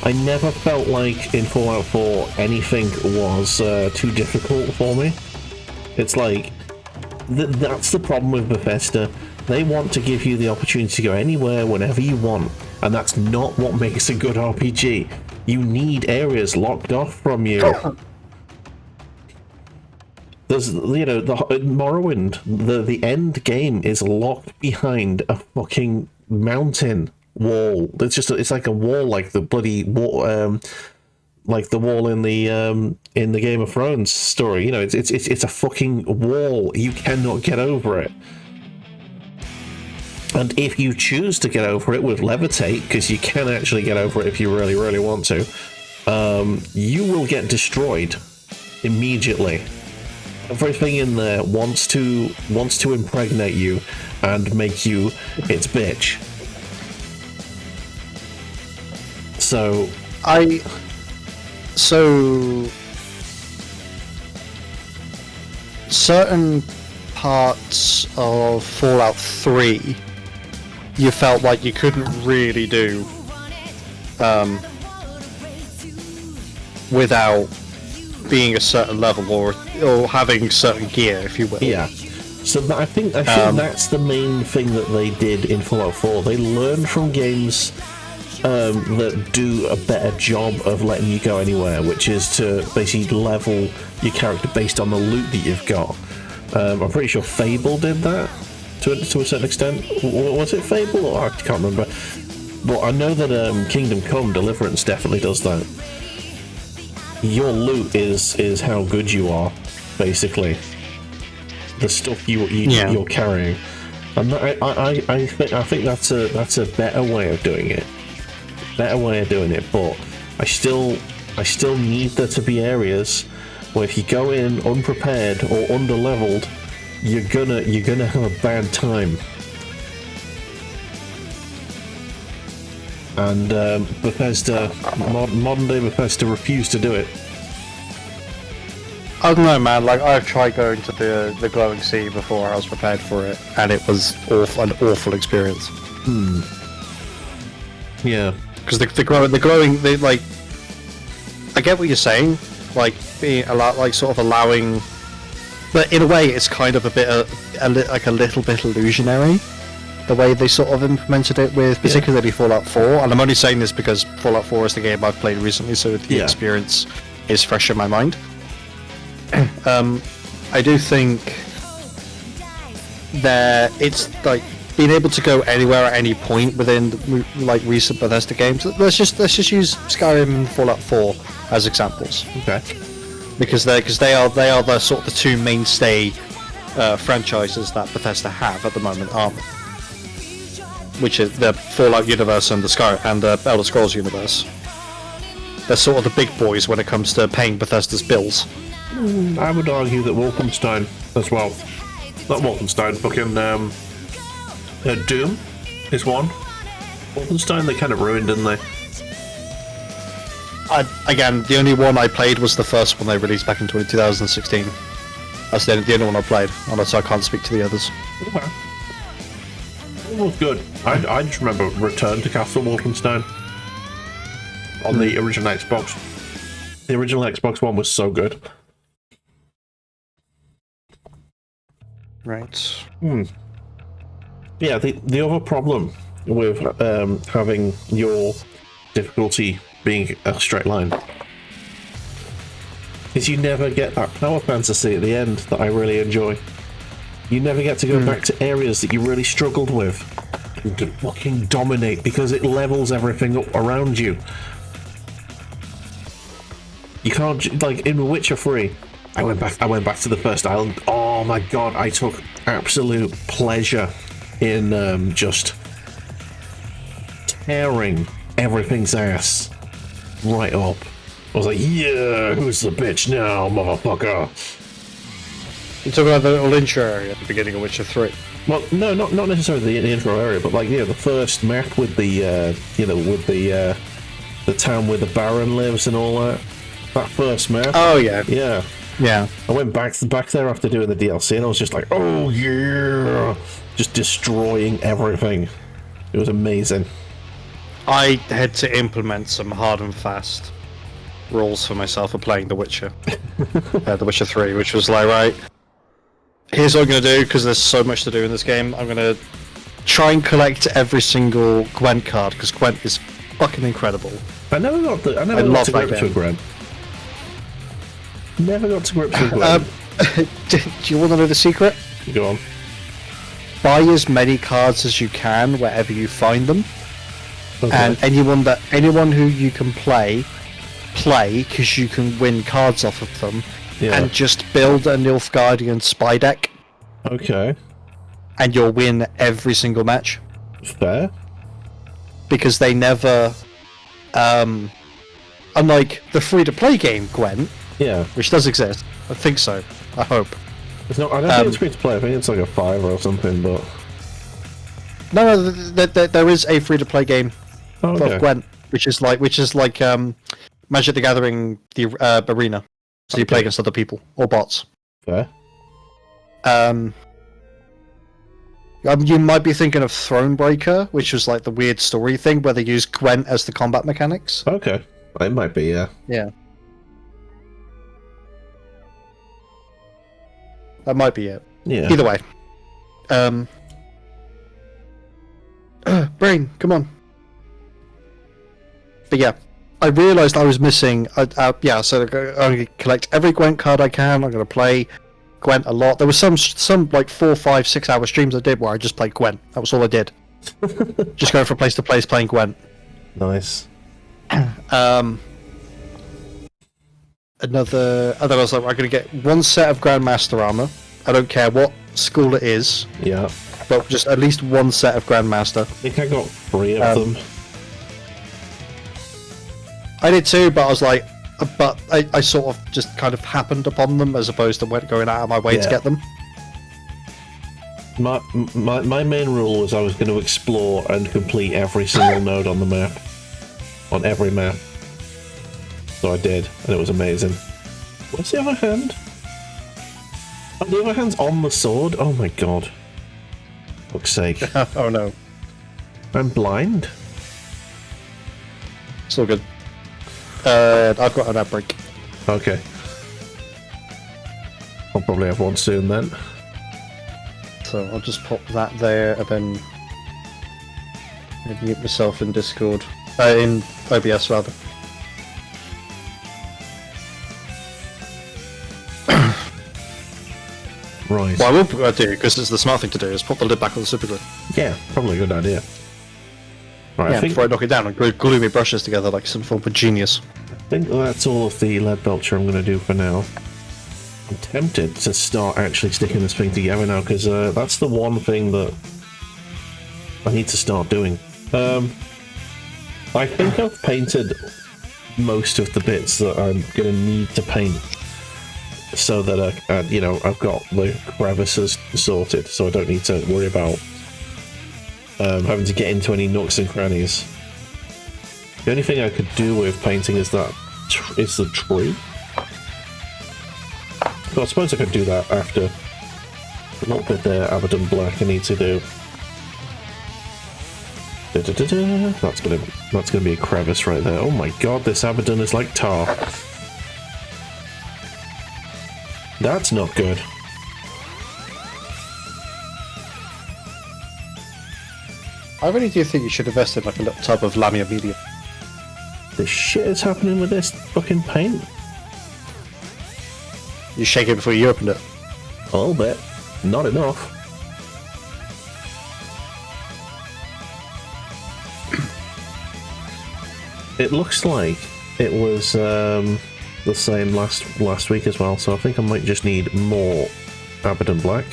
I never felt like in Fallout 4 anything was too difficult for me. It's like that's the problem with Bethesda. They want to give you the opportunity to go anywhere, whenever you want, and that's not what makes a good RPG. You need areas locked off from you. There's, you know, the Morrowind. The end game is locked behind a fucking mountain wall. It's like a wall, like the bloody wall, like the wall in the Game of Thrones story. You know, it's a fucking wall. You cannot get over it. And if you choose to get over it with levitate, because you can actually get over it if you really, really want to, you will get destroyed immediately. Everything in there wants to impregnate you and make you its bitch. So certain parts of Fallout 3 you felt like you couldn't really do without being a certain level or having certain gear, if you will. Yeah. So I think that's the main thing that they did in Fallout 4. They learned from games that do a better job of letting you go anywhere, which is to basically level your character based on the loot that you've got. I'm pretty sure Fable did that to a certain extent. Was it Fable? Or I can't remember. But I know that Kingdom Come Deliverance definitely does that. Your loot is how good you are, basically. The stuff you're carrying, and I think that's a better way of doing it. But I still need there to be areas where if you go in unprepared or underleveled, you're gonna have a bad time. And Bethesda, modern day Bethesda, refused to do it. I don't know, man. Like, I've tried going to the glowing sea before. I was prepared for it, and it was an awful experience. Yeah. Because the glowing, like, I get what you're saying. Like being sort of allowing, but in a way, it's kind of a little bit illusionary. The way they sort of implemented it with particularly Fallout 4, and I'm only saying this because Fallout 4 is the game I've played recently, so the experience is fresh in my mind. I do think it's like being able to go anywhere at any point within like recent Bethesda games. Let's just use Skyrim and Fallout 4 as examples. Okay. Because they are the sort of the two mainstay franchises that Bethesda have at the moment, aren't they? Which is the Fallout universe and the Elder Scrolls universe. They're sort of the big boys when it comes to paying Bethesda's bills. I would argue that Wolfenstein as well. Not Wolfenstein, fucking Doom is one. Wolfenstein they kind of ruined, didn't they? Again, the only one I played was the first one they released back in 2016. That's the only one I played, so I can't speak to the others. Okay. It was good. I just remember Return to Castle Wolfenstein on the original Xbox. The original Xbox One was so good. Right. Yeah, the other problem with having your difficulty being a straight line is you never get that power fantasy at the end that I really enjoy. You never get to go back to areas that you really struggled with and to fucking dominate because it levels everything up around you. You can't, like in The Witcher 3, I went back to the first island. Oh my god, I took absolute pleasure in just tearing everything's ass right up. I was like, yeah, who's the bitch now, motherfucker? You're talking about the little intro area at the beginning of Witcher 3. Well, no, not necessarily the intro area, but like, yeah, the first map with the, with the town where the Baron lives and all that. That first map. Oh yeah. Yeah. Yeah. I went back there after doing the DLC, and I was just like, oh yeah, just destroying everything. It was amazing. I had to implement some hard and fast rules for myself for playing The Witcher. The Witcher 3, which was like, right, here's what I'm going to do, because there's so much to do in this game. I'm going to try and collect every single Gwent card, because Gwent is fucking incredible. I never got to grips with Gwent. Never got to grips with Gwent. Do you want to know the secret? Go on. Buy as many cards as you can wherever you find them. Okay. And anyone who you can play because you can win cards off of them, and just build a Nilfgaardian spy deck. Okay. And you'll win every single match. Fair. Because they never, unlike the free-to-play game Gwent, which does exist. I think so. I hope. It's not. I don't think it's free to play. I think it's like a $5 or something. But no, there is a free-to-play game for Gwent, which is like Magic the Gathering, the arena. So you play against other people or bots. Fair. You might be thinking of Thronebreaker, which was like the weird story thing where they use Gwent as the combat mechanics. Okay, it might be, yeah. Yeah. That might be it. Yeah. Either way. Brain, come on. But yeah, I realised I was missing. So I'm going to collect every Gwent card I can. I'm going to play Gwent a lot. There was some like 4, 5, 6 hour streams I did where I just played Gwent. That was all I did. Just going from place to place playing Gwent. Nice. I was like, I'm going to get one set of Grandmaster armor. I don't care what school it is. Yeah. But just at least one set of Grandmaster. I think I got 3 of them. I did too, but I was like, I sort of just kind of happened upon them as opposed to going out of my way to get them. My main rule was I was going to explore and complete every single node on the map. On every map. So I did, and it was amazing. What's the other hand? Oh, the other hand's on the sword? Oh my god. Fuck's sake. Oh no. I'm blind? It's all good. I've got an outbreak. Okay. I'll probably have one soon then. So I'll just pop that there and then mute myself in Discord. In OBS rather. Right. Well, I will do, because it's the smart thing to do, is put the lid back on the super glue. Yeah, probably a good idea. Right, Yeah, I think, before I knock it down and glue my brushes together like some form of genius. I think that's all of the lead belcher I'm going to do for now. I'm tempted to start actually sticking this thing together now, because that's the one thing that I need to start doing. I think I've painted most of the bits that I'm going to need to paint, so that I've got the crevices sorted, so I don't need to worry about having to get into any nooks and crannies. The only thing I could do with painting is the tree. Well, I suppose I could do that after a little bit there. Abaddon Black I need to do. That's gonna be a crevice right there. Oh my god, this Abaddon is like tar. That's not good. I really do think you should invest in like a little tub of Lamia medium. The shit is happening with this fucking paint. You shake it before you opened it. A little bit. Not enough. It looks like it was the same last week as well, so I think I might just need more Abaddon Black.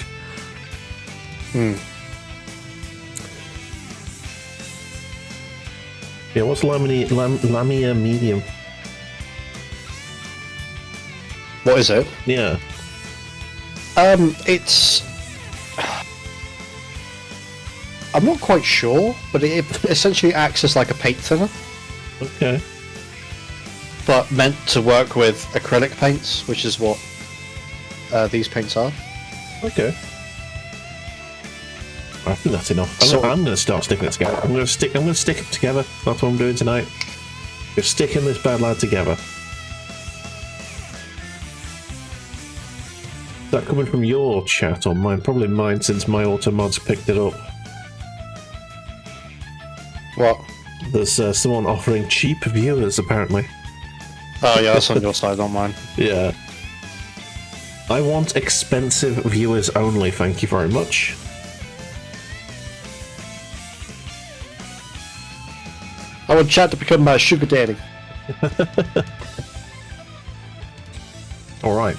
Yeah, what's Lamia medium? What is it? Yeah. It's... I'm not quite sure, but it essentially acts as like a paint thinner, Okay. but meant to work with acrylic paints, which is what these paints are. Okay. I think that's enough. So- I'm going to start sticking it together. I'm going to stick it together. That's what I'm doing tonight. We're sticking this bad lad together. Is that coming from your chat or mine? Probably mine, since my auto-mods picked it up. What? There's someone offering cheap viewers, apparently. Oh yeah, that's on your side, not mine. Yeah. I want expensive viewers only, thank you very much. I want chat to become my sugar daddy. Alright.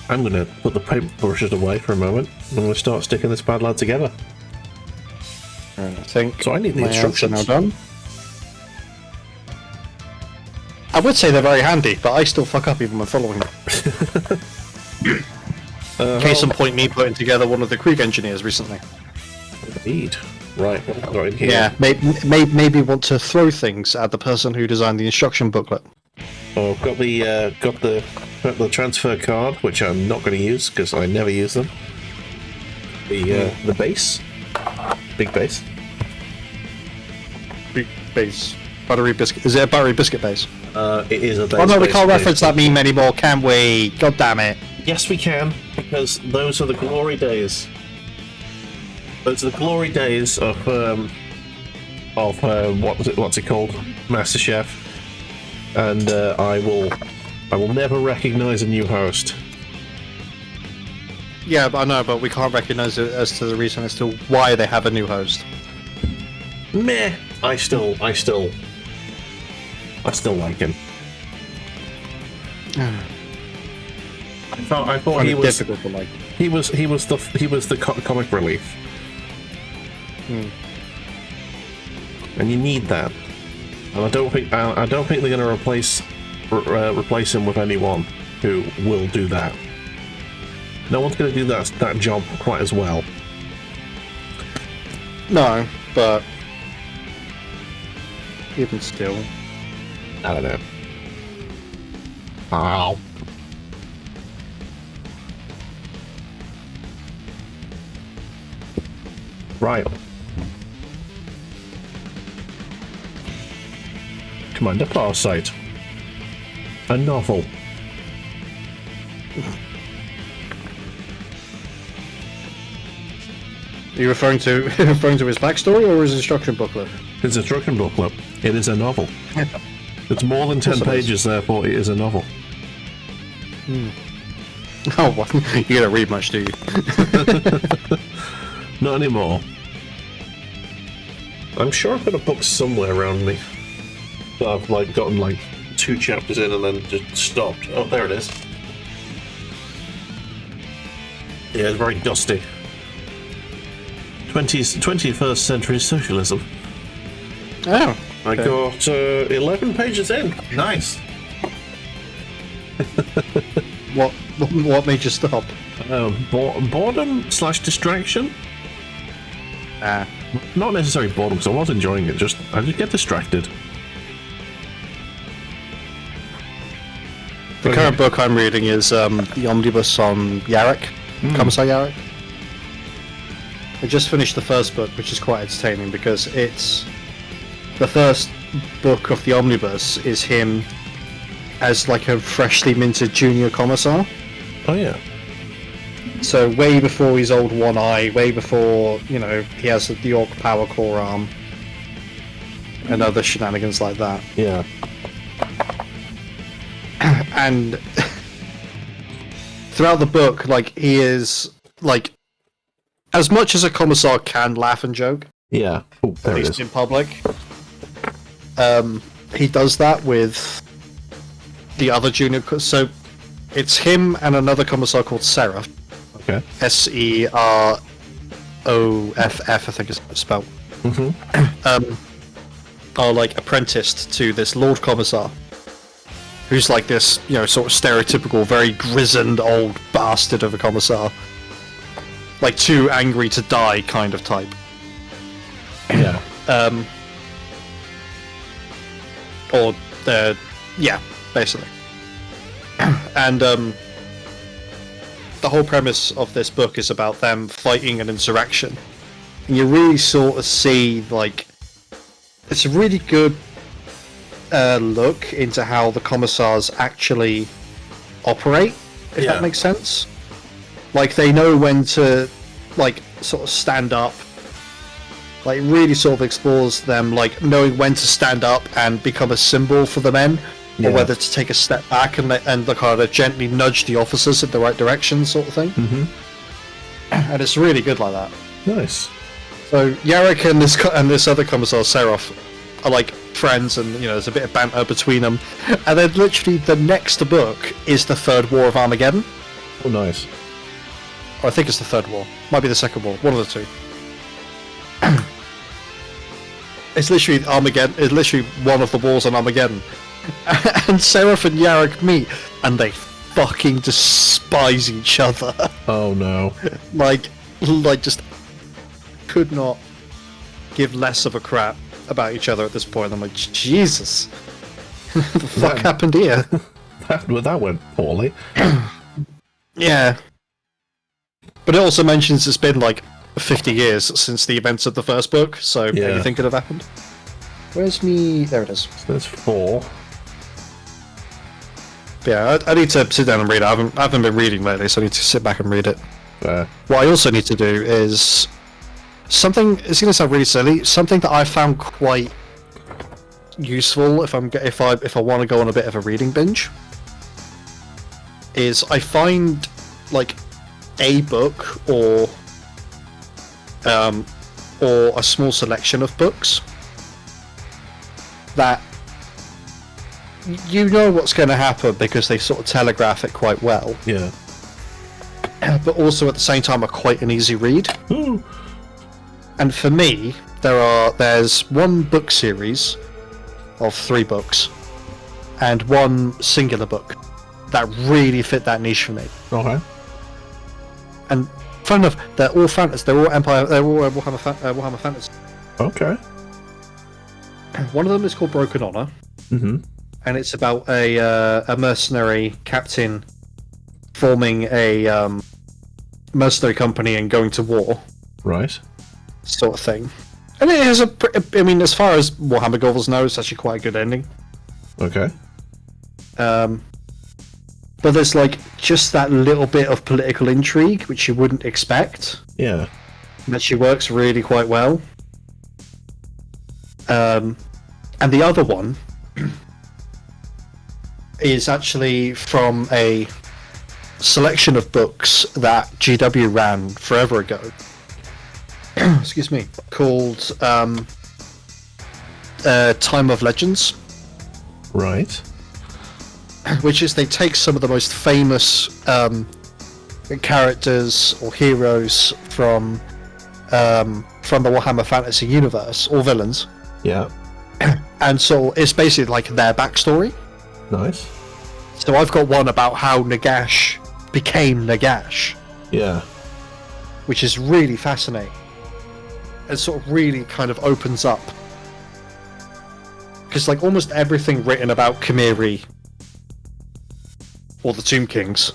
I'm going to put the paint brushes away for a moment. I'm going to start sticking this bad lad together. And I think So I need the my hands are now instructions. done. I would say they're very handy, but I still fuck up even when following them. Case in point, me putting together one of the Krieg engineers recently. Indeed. Right, got in here. Yeah, maybe want to throw things at the person who designed the instruction booklet. Oh, I've got the transfer card, which I'm not going to use because I never use them. The base, big base. Big base. Buttery biscuit. Is it a buttery biscuit base? It is a base. Oh no, we can't base. reference that meme anymore, can we? God damn it. Yes, we can, because those are the glory days. Those are the glory days of what's it called, MasterChef, and I will never recognise a new host. Yeah, I know, but we can't recognise it as to the reason as to why they have a new host. Meh. I still like him. I thought he was difficult to like. he was the comic relief. And you need that. And I don't think they're going to replace him with anyone who will do that. No one's going to do that job quite as well. No, but even still. I don't know. Ow. Right. Commander Farsight. A novel. Are you referring to his backstory or his instruction booklet? His instruction booklet. It is a novel. It's more than 10 pages, therefore it is a novel. Oh, well, you don't read much, do you? Not anymore. I'm sure I've got a book somewhere around me that I've like gotten like 2 chapters in and then just stopped. Oh, there it is. Yeah, it's very dusty. 21st century socialism. Oh, I got 11 pages in. Nice. What made you stop? Boredom/distraction. Ah. Not necessarily boredom, because I was enjoying it. I just get distracted. The current book I'm reading is the omnibus on Yarrick, Commissar Yarrick. I just finished the first book, which is quite entertaining because it's the first book of the omnibus is him as like a freshly minted junior commissar. Oh yeah. So way before his old one eye, way before, you know, he has the Orc power core arm and other shenanigans like that. Yeah. And throughout the book, like, he is like, as much as a commissar can laugh and joke, Yeah. Oh, there at it least is. in public, he does that with the other junior. So it's him and another commissar called Seraph. Okay. Seroff, I think it's spelled. Are like apprenticed to this Lord Commissar, who's like this, you know, sort of stereotypical, very grizzled old bastard of a commissar, like too angry to die kind of type. Yeah. Yeah, basically. And the whole premise of this book is about them fighting an insurrection, and you really sort of see, like, it's a really good look into how the commissars actually operate, if that makes sense. Like, they know when to, like, sort of stand up. Like, really sort of explores them, like, knowing when to stand up and become a symbol for the men, or whether to take a step back and kind of gently nudge the officers in the right direction, sort of thing. And it's really good like that. Nice. So Yarrick and this other commissar Seraph are like friends, and, you know, there's a bit of banter between them. And then literally the next book is the Third War of Armageddon. Oh, nice. Or I think it's the Third War. Might be the Second War. One of the two. It's literally Armageddon. It's literally one of the wars on Armageddon. And Seraph and Yarrick meet, and they fucking despise each other. Oh no. like just could not give less of a crap about each other at this point. I'm like, Jesus, what the fuck happened here? That went poorly. Yeah. But it also mentions it's been like 50 years since the events of the first book, so anything could have happened. Where's me? There it is. So there's 4. Yeah, I need to sit down and read it. I haven't been reading lately, so I need to sit back and read it. Fair. What I also need to do is something. It's going to sound really silly. Something that I found quite useful if I want to go on a bit of a reading binge is I find like a book or a small selection of books that you know what's going to happen because they sort of telegraph it quite well. Yeah. But also at the same time are quite an easy read. Ooh. And for me, there's one book series of 3 books and one singular book that really fit that niche for me. Okay. And fun enough, they're all fantasy. They're all Empire. They're all Warhammer fantasy. Okay. One of them is called Broken Honor. And it's about a mercenary captain forming a mercenary company and going to war. Right. Sort of thing. And it has I mean, as far as Warhammer novels know, it's actually quite a good ending. Okay. But there's like just that little bit of political intrigue which you wouldn't expect. Yeah. And actually works really quite well. And the other one is actually from a selection of books that GW ran forever ago. Excuse me, called Time of Legends. Right. Which is they take some of the most famous characters or heroes from the Warhammer Fantasy universe, or villains. Yeah. And so it's basically like their backstory. Nice. So I've got one about how Nagash became Nagash. Yeah. Which is really fascinating. It sort of really kind of opens up. Because like almost everything written about Khemiri or the Tomb Kings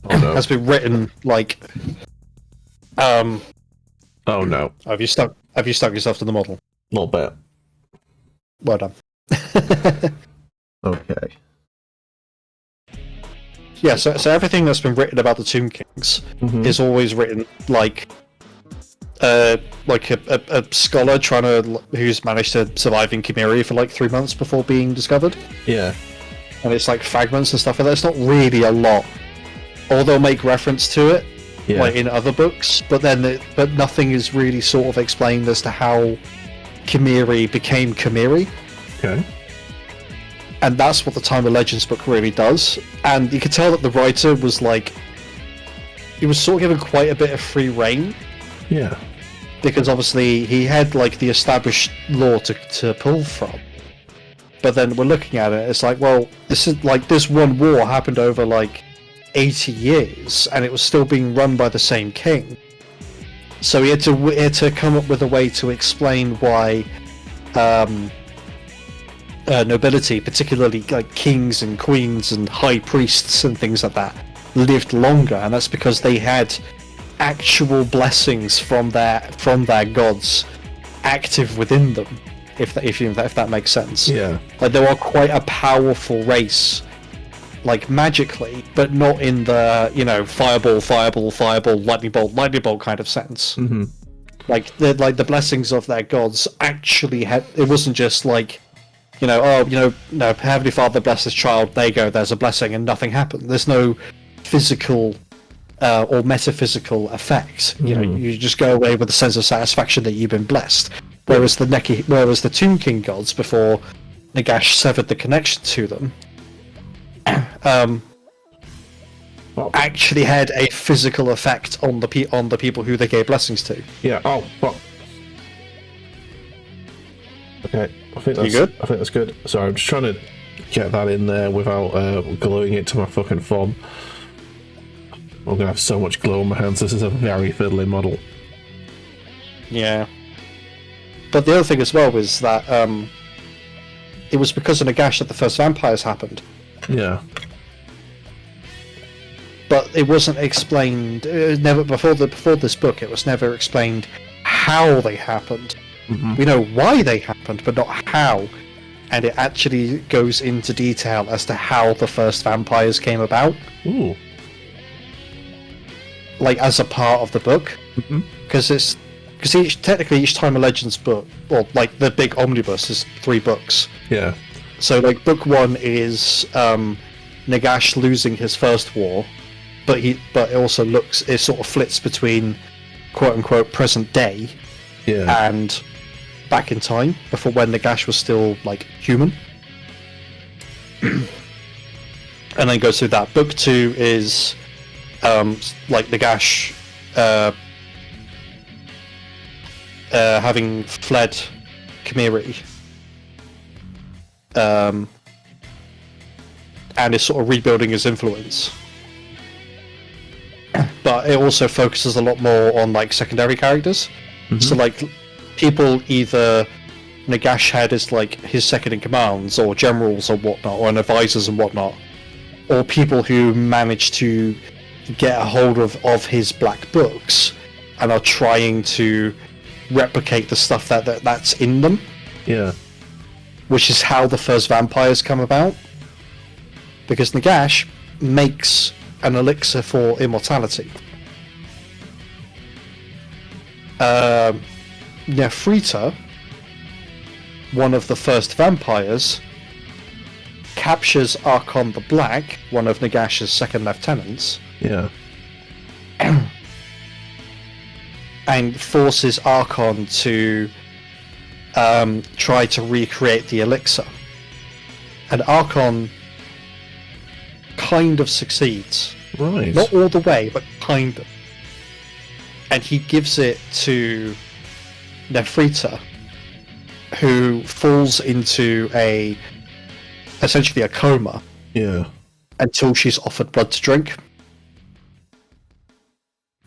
has been written like oh no. Have you stuck yourself to the model? A little bit. Well done. Okay. Yeah, so everything that's been written about the Tomb Kings is always written like a scholar who's managed to survive in Khemiri for like 3 months before being discovered. Yeah. And it's like fragments and stuff like that. It's not really a lot. Or they'll make reference to it, like in other books, but nothing is really sort of explained as to how Khemiri became Khemiri. Okay. And that's what the Time of Legends book really does. And you could tell that the writer was like, he was sort of given quite a bit of free reign. Yeah. Because obviously he had like the established lore to pull from. But then we're looking at it, it's like, well, this is like this one war happened over like 80 years, and it was still being run by the same king. So he had to come up with a way to explain why nobility, particularly like kings and queens and high priests and things like that, lived longer, and that's because they had actual blessings from their gods active within them. If that makes sense. Yeah. Like they are quite a powerful race, like magically, but not in the fireball, lightning bolt kind of sense. Mm-hmm. Like the blessings of their gods actually had. It wasn't just like, no, Heavenly Father bless this child. There you go. There's a blessing, and nothing happened. There's no physical or metaphysical effect. You just go away with a sense of satisfaction that you've been blessed. Whereas the Tomb King gods, before Nagash severed the connection to them, actually had a physical effect on the people who they gave blessings to. Yeah. Oh, fuck. Okay. I think that's good. I think that's good. Sorry, I'm just trying to get that in there without gluing it to my fucking phone. I'm gonna have so much glue on my hands. This is a very fiddly model. Yeah. But the other thing as well was that it was because of Nagash that the first vampires happened. Yeah. But it wasn't explained. Never before this book. It was never explained how they happened. Mm-hmm. We know why they happened, but not how. And it actually goes into detail as to how the first vampires came about. Ooh. Like as a part of the book, because each Time of Legends book, or like the big omnibus, is 3 books. Yeah. So like book 1 is Nagash losing his first war, but it also it sort of flits between quote unquote present day, and back in time before when Nagash was still like human, and then goes through that. Book 2 is like Nagash having fled Khemiri, and is sort of rebuilding his influence. But it also focuses a lot more on like secondary characters. So like people either Nagash had as like his second in commands, or generals or whatnot, or advisors and whatnot, or people who managed to get a hold of his black books and are trying to replicate the stuff that's in them. Yeah. Which is how the first vampires come about. Because Nagash makes an elixir for immortality. Nefrita, one of the first vampires, captures Archon the Black, one of Nagash's second lieutenants, Yeah. And forces Archon to try to recreate the elixir. And Archon kind of succeeds. Right. Not all the way, but kind of. And he gives it to Nephrita, who falls into essentially a coma. Yeah. Until she's offered blood to drink.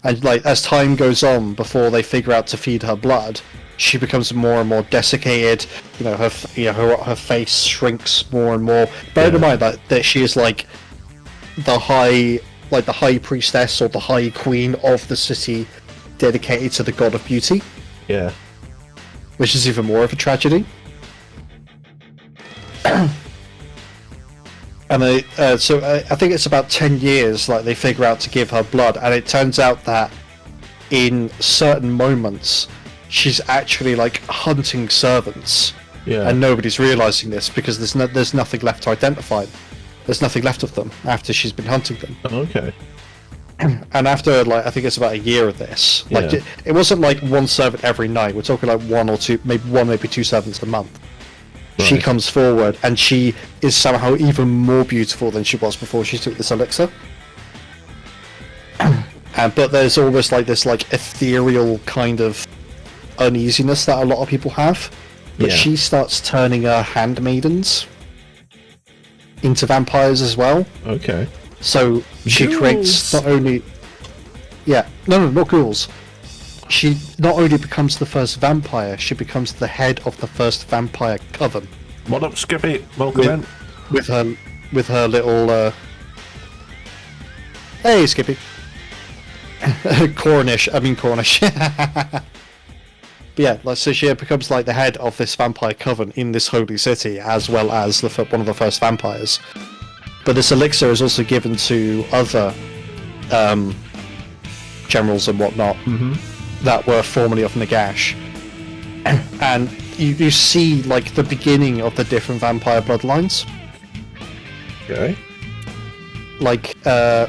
And like as time goes on, before they figure out to feed her blood, she becomes more and more desiccated. Her face shrinks more and more. Bear in mind that she is like the high priestess or the high queen of the city, dedicated to the god of beauty. Yeah. Which is even more of a tragedy. And so I think it's about 10 years like they figure out to give her blood, and it turns out that in certain moments she's actually like hunting servants, and nobody's realizing this because there's nothing left to identify. There's nothing left of them after she's been hunting them. Oh, okay. And after I think it's about a year of this, it wasn't like one servant every night. We're talking like one or two, maybe two servants a month. Right. She comes forward, and she is somehow even more beautiful than she was before she took this elixir. But there's almost like this ethereal kind of uneasiness that a lot of people have. But she starts turning her handmaidens into vampires as well. Okay. So she creates not only... not ghouls. She not only becomes the first vampire, she becomes the head of the first vampire coven. What up, Skippy? Welcome in. With her little... Hey, Skippy. Cornish. But yeah, so she becomes like the head of this vampire coven in this holy city, as well as one of the first vampires. But this elixir is also given to other generals and whatnot that were formerly of Nagash. And you see like the beginning of the different vampire bloodlines. Okay. Like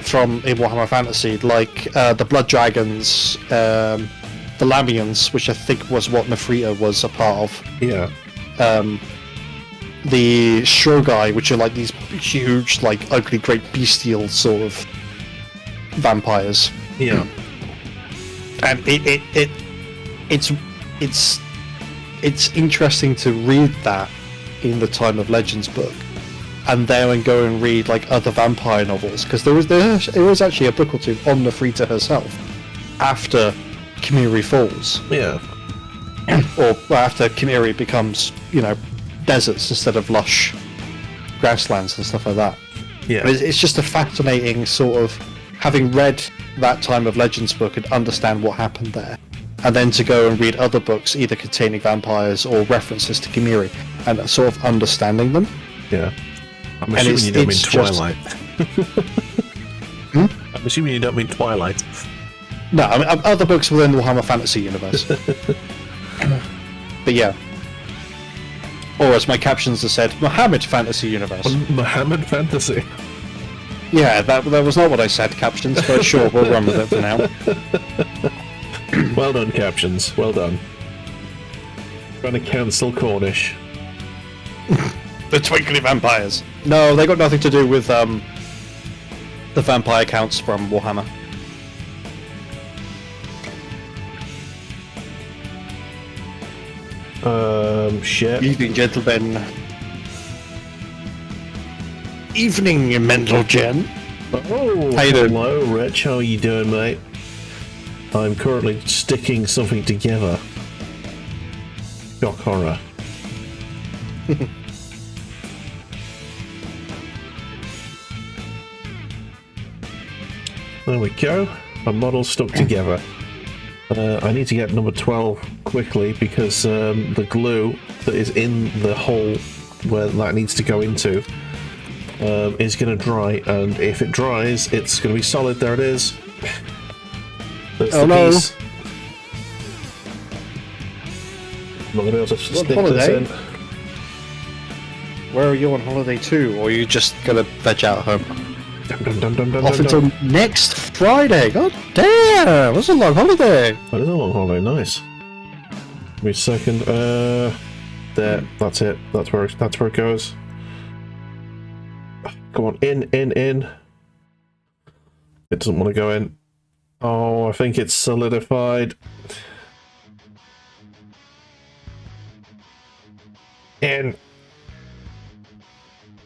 from in Warhammer Fantasy, like the Blood Dragons, the Lamians, which I think was what Nephrita was a part of. Yeah. The Shogai, which are like these huge, like ugly, great bestial sort of vampires. Yeah. And it's interesting to read that in the Time of Legends book, and then go and read like other vampire novels, because there was actually a book or two on Nephrita herself after Kimiri falls. Yeah. Or after Kimiri becomes, deserts instead of lush grasslands and stuff like that. Yeah. It's just a fascinating sort of, having read that Time of Legends book and understand what happened there, and then to go and read other books either containing vampires or references to Kimiri, and sort of understanding them. Yeah. I'm assuming you don't mean Twilight. I'm assuming you don't mean Twilight. No, I mean other books within the Warhammer Fantasy universe. But yeah. Or as my captions have said, Mohammed Fantasy Universe. Mohammed Fantasy. Yeah, that was not what I said, captions, but sure, we'll run with it for now. Well done, captions. Well done. Trying to cancel Cornish. The Twinkly Vampires. No, they got nothing to do with the vampire counts from Warhammer. Shit. Evening, gentlemen. Evening, mental gen. Oh, how you doing? Hello, Rich. How are you doing, mate? I'm currently sticking something together. Shock horror. There we go. My model's stuck together. I need to get number 12 quickly because the glue that is in the hole where that needs to go into is going to dry, and if it dries, it's going to be solid. There it is. That's the piece. I'm not going to be able to stick this in. Where are you on holiday to, or are you just going to veg out home? Off until next Friday. God damn, that's a long holiday. That is a long holiday. Nice. Give me a second. There. That's it. That's where it goes. Come on, in. It doesn't want to go in. Oh, I think it's solidified. In.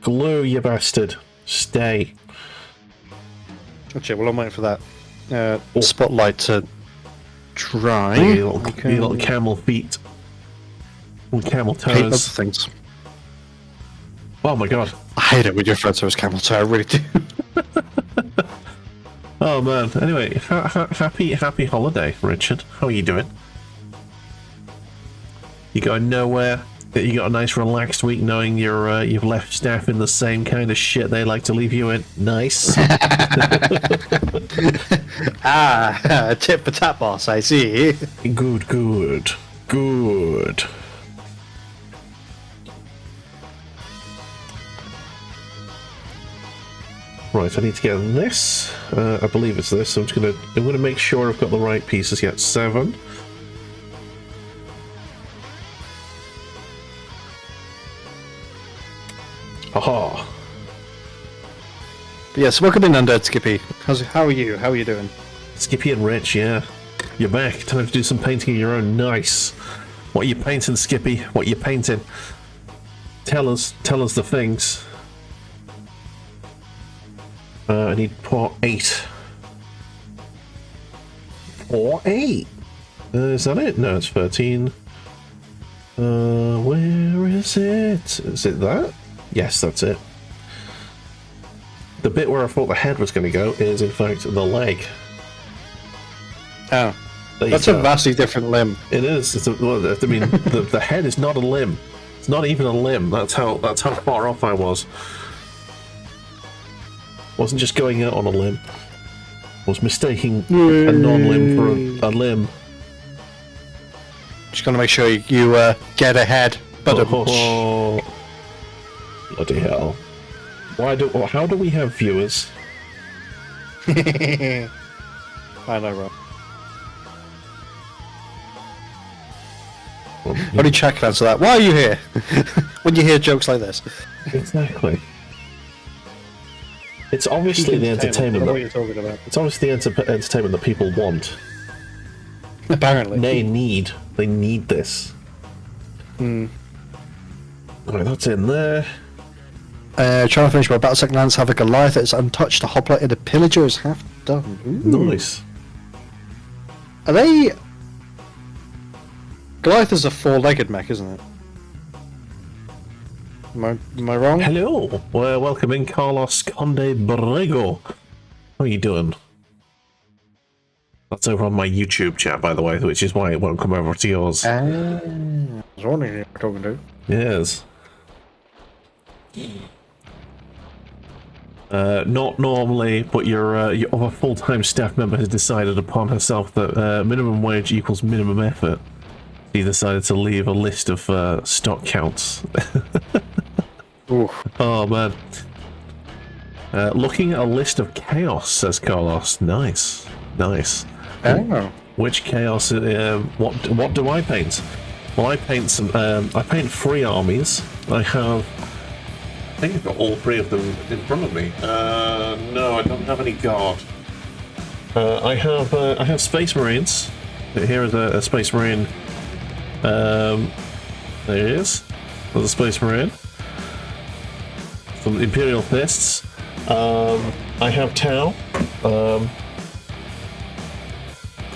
Glue, you bastard. Stay. Okay, well, I'm waiting for that spotlight to dry. Your little camel feet. Little camel I hate toes. other things. Oh my god. I hate it when you refer to as camel toe, I really do. Oh man. Anyway, happy holiday, Richard. How are you doing? You going nowhere? You got a nice relaxed week knowing you've left staff in the same kind of shit they like to leave you in. Nice. A tip for tap boss, I see. Good. Right, I need to get this. I believe it's this. So I'm gonna make sure I've got the right pieces yet. 7. Aha. But yes, welcome in, Undead Skippy. How are you? How are you doing? Skippy and Rich, yeah. You're back. Time to do some painting of your own. Nice. What are you painting, Skippy? What are you painting? Tell us the things. I need pour 8. Pour 8? Is that it? No, it's 13. Where is it? Is it that? Yes, that's it. The bit where I thought the head was going to go is, in fact, the leg. Oh. That's a vastly different limb. It is. The head is not a limb. It's not even a limb. That's how far off I was. Wasn't just going out on a limb. Was mistaking a non-limb for a limb. Just gonna make sure you get ahead. But oh, bloody hell! How do we have viewers? I know, right? Only Chuck can answer that. Why are you here? When you hear jokes like this. Exactly. It's obviously the entertainment what you're talking about. It's obviously the entertainment that people want. Apparently. They need this. Right, that's in there. Trying to finish my Battlesec Lance, have a Goliath that's untouched, a hoplite, the pillager is half done. Ooh. Nice. Are they... Goliath is a 4-legged mech, isn't it? Am I wrong? Hello, well, welcome in Carlos Conde Borrego. How are you doing? That's over on my YouTube chat, by the way, which is why it won't come over to yours. I was wondering who you were talking to. Yes. Not normally, but your other full-time staff member has decided upon herself that minimum wage equals minimum effort. She decided to leave a list of stock counts. Oh man. Looking at a list of chaos, says Carlos. Nice. Oh. Which chaos? What do I paint? Well, I paint I paint 3 armies. I think I've got all 3 of them in front of me. No, I don't have any guard. I have Space Marines. Here is a Space Marine. There it is. There's a Space Marine. Some Imperial Fists. I have Tau.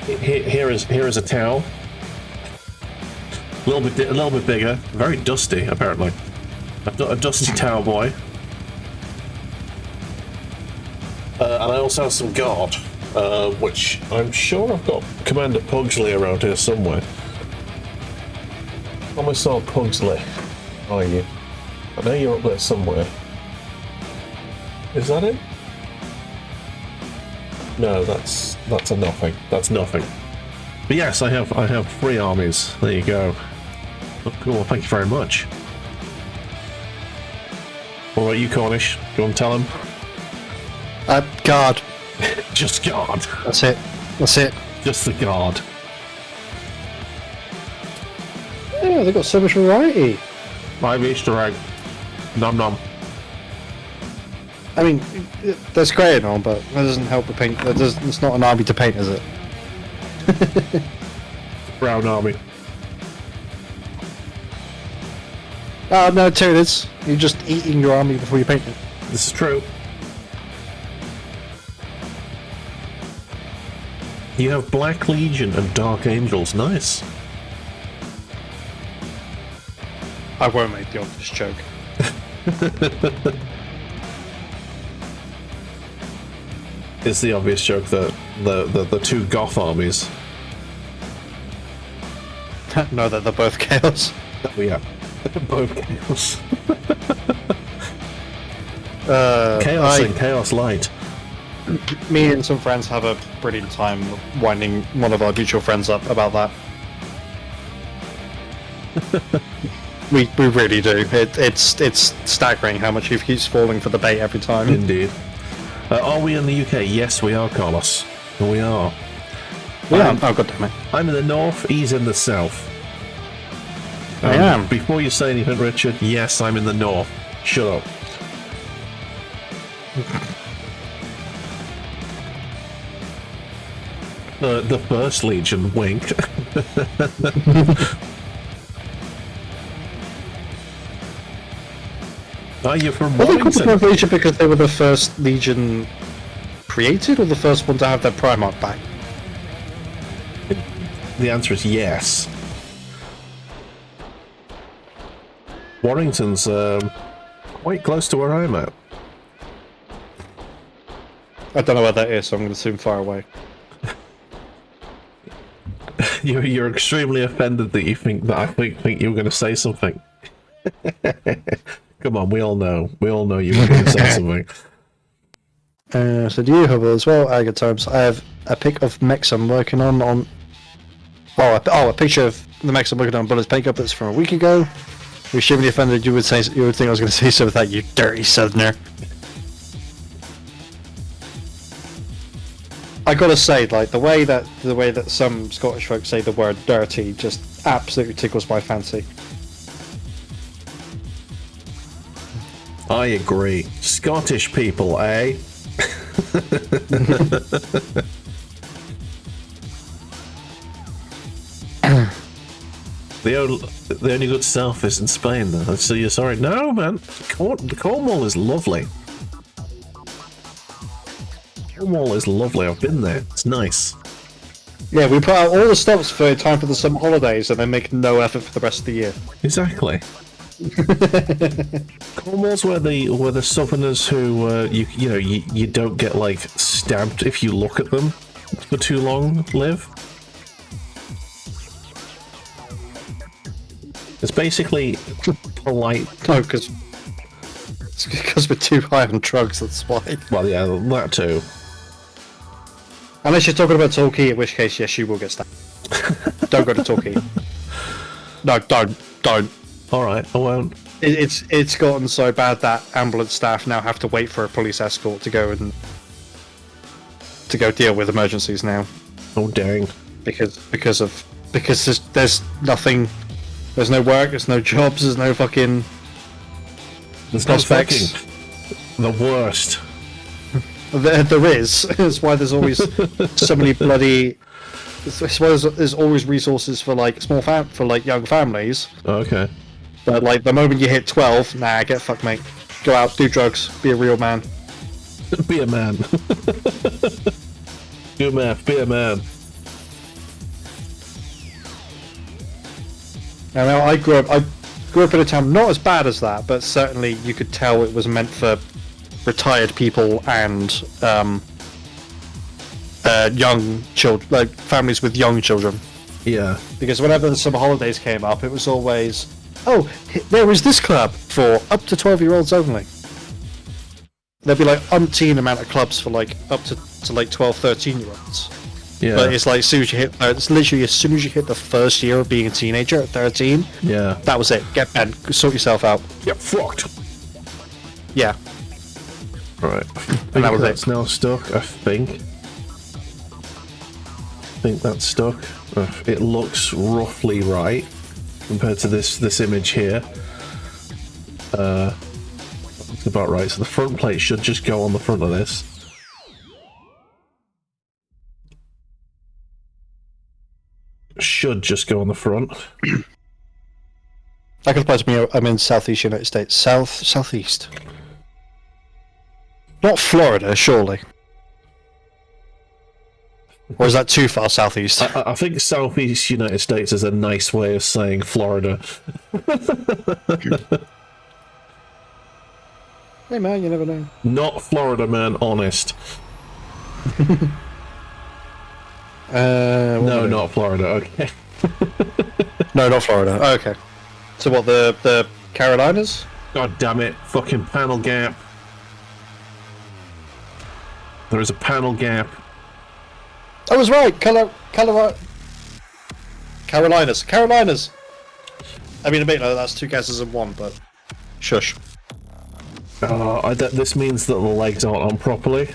Here is a Tau. A little bit bigger. Very dusty, apparently. I've got a dusty Tau boy. And I also have some guard, which I'm sure I've got Commander Pugsley around here somewhere. I saw Pugsley. Are you? I know you're up there somewhere. Is that it? No, that's a nothing. That's nothing. But yes, I have 3 armies. There you go. Oh, cool. Thank you very much. What about you, Cornish? Do you want to tell him? Guard. Just guard. That's it. That's it. Just the guard. Yeah, they've got so much variety. 5 Easter egg. Nom nom. I mean, that's great and all, but that doesn't help the paint. It's not an army to paint, is it? Brown army. Oh, no, Tyranids. You're just eating your army before you paint it. This is true. You have Black Legion and Dark Angels. Nice. I won't make the obvious joke. It's the obvious joke that the two Goth armies. No, that they're both chaos. Oh yeah, both chaos. Chaos and Chaos Light. Me and some friends have a brilliant time winding one of our mutual friends up about that. we really do. It's staggering how much he keeps falling for the bait every time. Indeed. Are we in the UK? Yes, we are, Carlos. We are. Yeah. Oh, god damn it. I'm in the north, he's in the south. I am. Before you say anything, Richard, yes, I'm in the north. Shut up. The First Legion, wink. Are you from Well, they called the Wellington? First Legion because they were the first Legion created, or the first one to have their Primarch back? The answer is yes. Warrington's quite close to where I'm at. I don't know where that is, so I'm going to assume far away. You're extremely offended that you think that I think you were going to say something. Come on, we all know. We all know you were going to say something. So do you have as well, Aga Times? I have a pic of mechs I'm working on. A picture of the mechs I'm working on Bullets paint up that's from a week ago. You're extremely offended. You would think I was going to say something with that, you dirty southerner. I gotta say, like the way that some Scottish folks say the word dirty just absolutely tickles my fancy. I agree. Scottish people, eh? The only good south is in Spain, though. So you're sorry? No, man. Cornwall is lovely. Cornwall is lovely. I've been there. It's nice. Yeah, we put out all the stops for time for the summer holidays, and then make no effort for the rest of the year. Exactly. Cornwall's where the southerners who you don't get like stabbed if you look at them for too long live. It's basically polite. No, because we're too high on drugs. That's why. Well, yeah, that too. Unless you're talking about Torquay, in which case, yes, you will get stabbed. Don't go to Torquay. No, don't. All right, I won't. It's gotten so bad that ambulance staff now have to wait for a police escort to go deal with emergencies now. Oh dang! Because there's nothing. There's no work. There's no jobs. There's no fucking. There's prospects. The worst. There is. That's why there's always so many bloody. That's why there's always resources for like young families. Okay. But like the moment you hit 12, nah, get fucked, mate. Go out, do drugs, be a real man. Be a man. Do math. Be a man. And now I grew up in a town not as bad as that, but certainly you could tell it was meant for retired people and young children, like families with young children. Yeah. Because whenever the summer holidays came up, it was always, oh, there is this club for up to 12-year-olds only. There'd be like umpteen amount of clubs for like up to like 12, 13-year-olds. Yeah. But it's like as soon as you hit, it's literally as soon as you hit the first year of being a teenager at 13. Yeah. That was it. Get bed, sort yourself out. Get fucked. Yeah. Right. And that was that's it. now stuck, I think. I think that's stuck. It looks roughly right compared to this image here. It's about right. So the front plate should just go on the front of this. Should just go on the front. That could apply to me. I'm in Southeast United States. Southeast. Not Florida, surely. Or is that too far southeast? I think Southeast United States is a nice way of saying Florida. Hey man, you never know. Not Florida, man, honest. No, not Florida, okay. No, not Florida. Oh, okay. So what, the Carolinas? God damn it, fucking panel gap. There is a panel gap. I was right. Carolinas. I mean, admit that's two guesses in one, but shush. This means that the legs aren't on properly.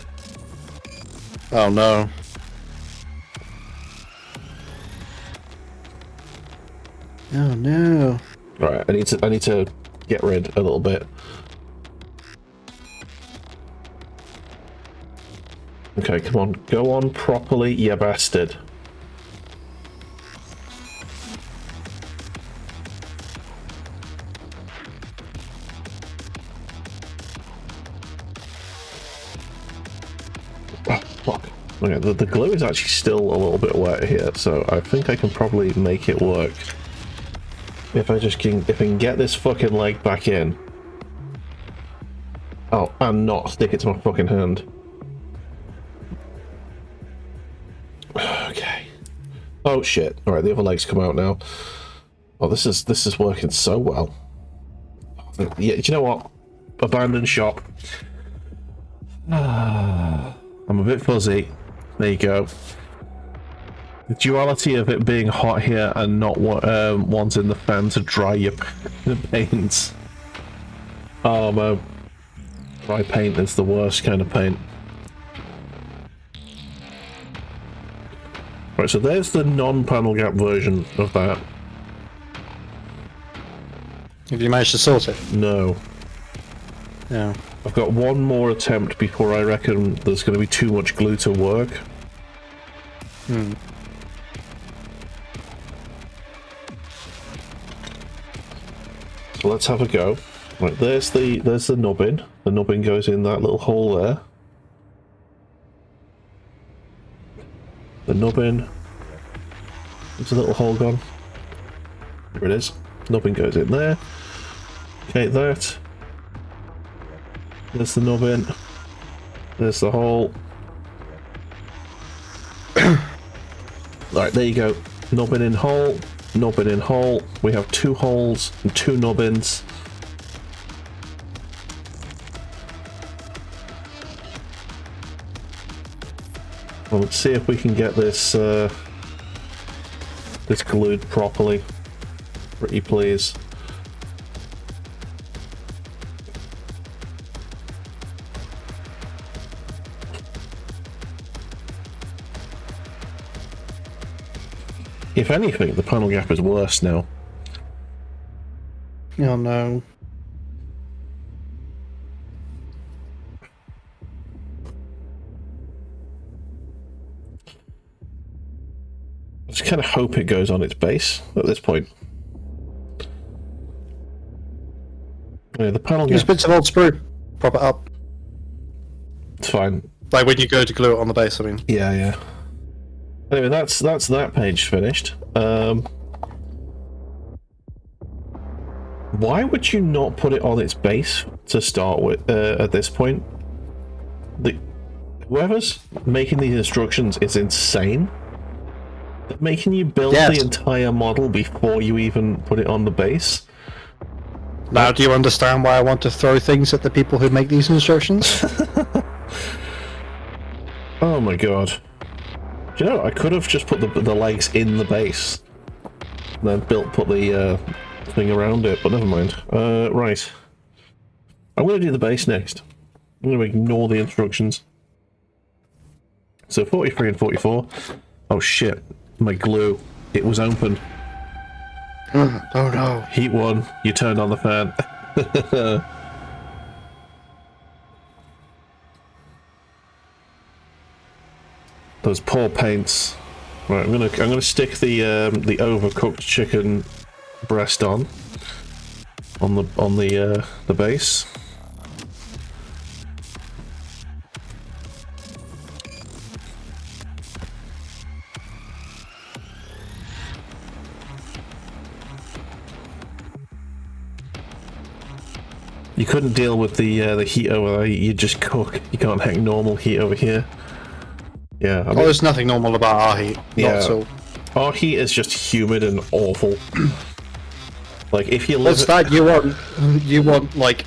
Oh no. Oh no. Right, I need to get rid a little bit. Okay, come on, go on properly, you bastard. Oh, fuck. Okay, the glue is actually still a little bit wet here, so I think I can probably make it work. If I can get this fucking leg back in. Oh, and not stick it to my fucking hand. Okay. Oh shit. Alright, the other legs come out now. Oh, this is working so well. Yeah, do you know what? Abandoned shop. I'm a bit fuzzy. There you go. The duality of it being hot here and not wanting the fan to dry your paints. Oh man. Dry paint is the worst kind of paint. Right, so there's the non-panel gap version of that. Have you managed to sort it? No. Yeah. I've got one more attempt before I reckon there's going to be too much glue to work. Hmm. So let's have a go. Right, there's the nubbin. The nubbin goes in that little hole there. The nubbin. There's a little hole gone. There it is. Nubbin goes in there. Okay, that. There's the nubbin. There's the hole. Right, there you go. Nubbin in hole. Nubbin in hole. We have two holes and two nubbins. Well, let's see if we can get this this glued properly. Pretty please. If anything, the panel gap is worse now. Oh no. I just kind of hope it goes on its base at this point. Yeah, the panel Use gap. bits of old sprue. Prop it up. It's fine. Like when you go to glue it on the base, I mean. Yeah, yeah. Anyway, that's that page finished. Why would you not put it on its base to start with at this point? Whoever's making these instructions is insane. They're making you build the entire model before you even put it on the base. Now do you understand why I want to throw things at the people who make these instructions? Oh my god. Do you know, I could have just put the legs in the base. And then put the thing around it, but never mind. Right. I'm going to do the base next. I'm going to ignore the instructions. So 43 and 44. Oh shit, my glue. It was open. Oh no. Heat 1, you turned on the fan. Those poor paints. Right, I'm gonna stick the overcooked chicken breast on the base. You couldn't deal with the heat over there. You just cook. You can't hack normal heat over here. Yeah. I mean, There's nothing normal about our heat. Yeah. Not at all. Our heat is just humid and awful. Like if you live. What's that? You want like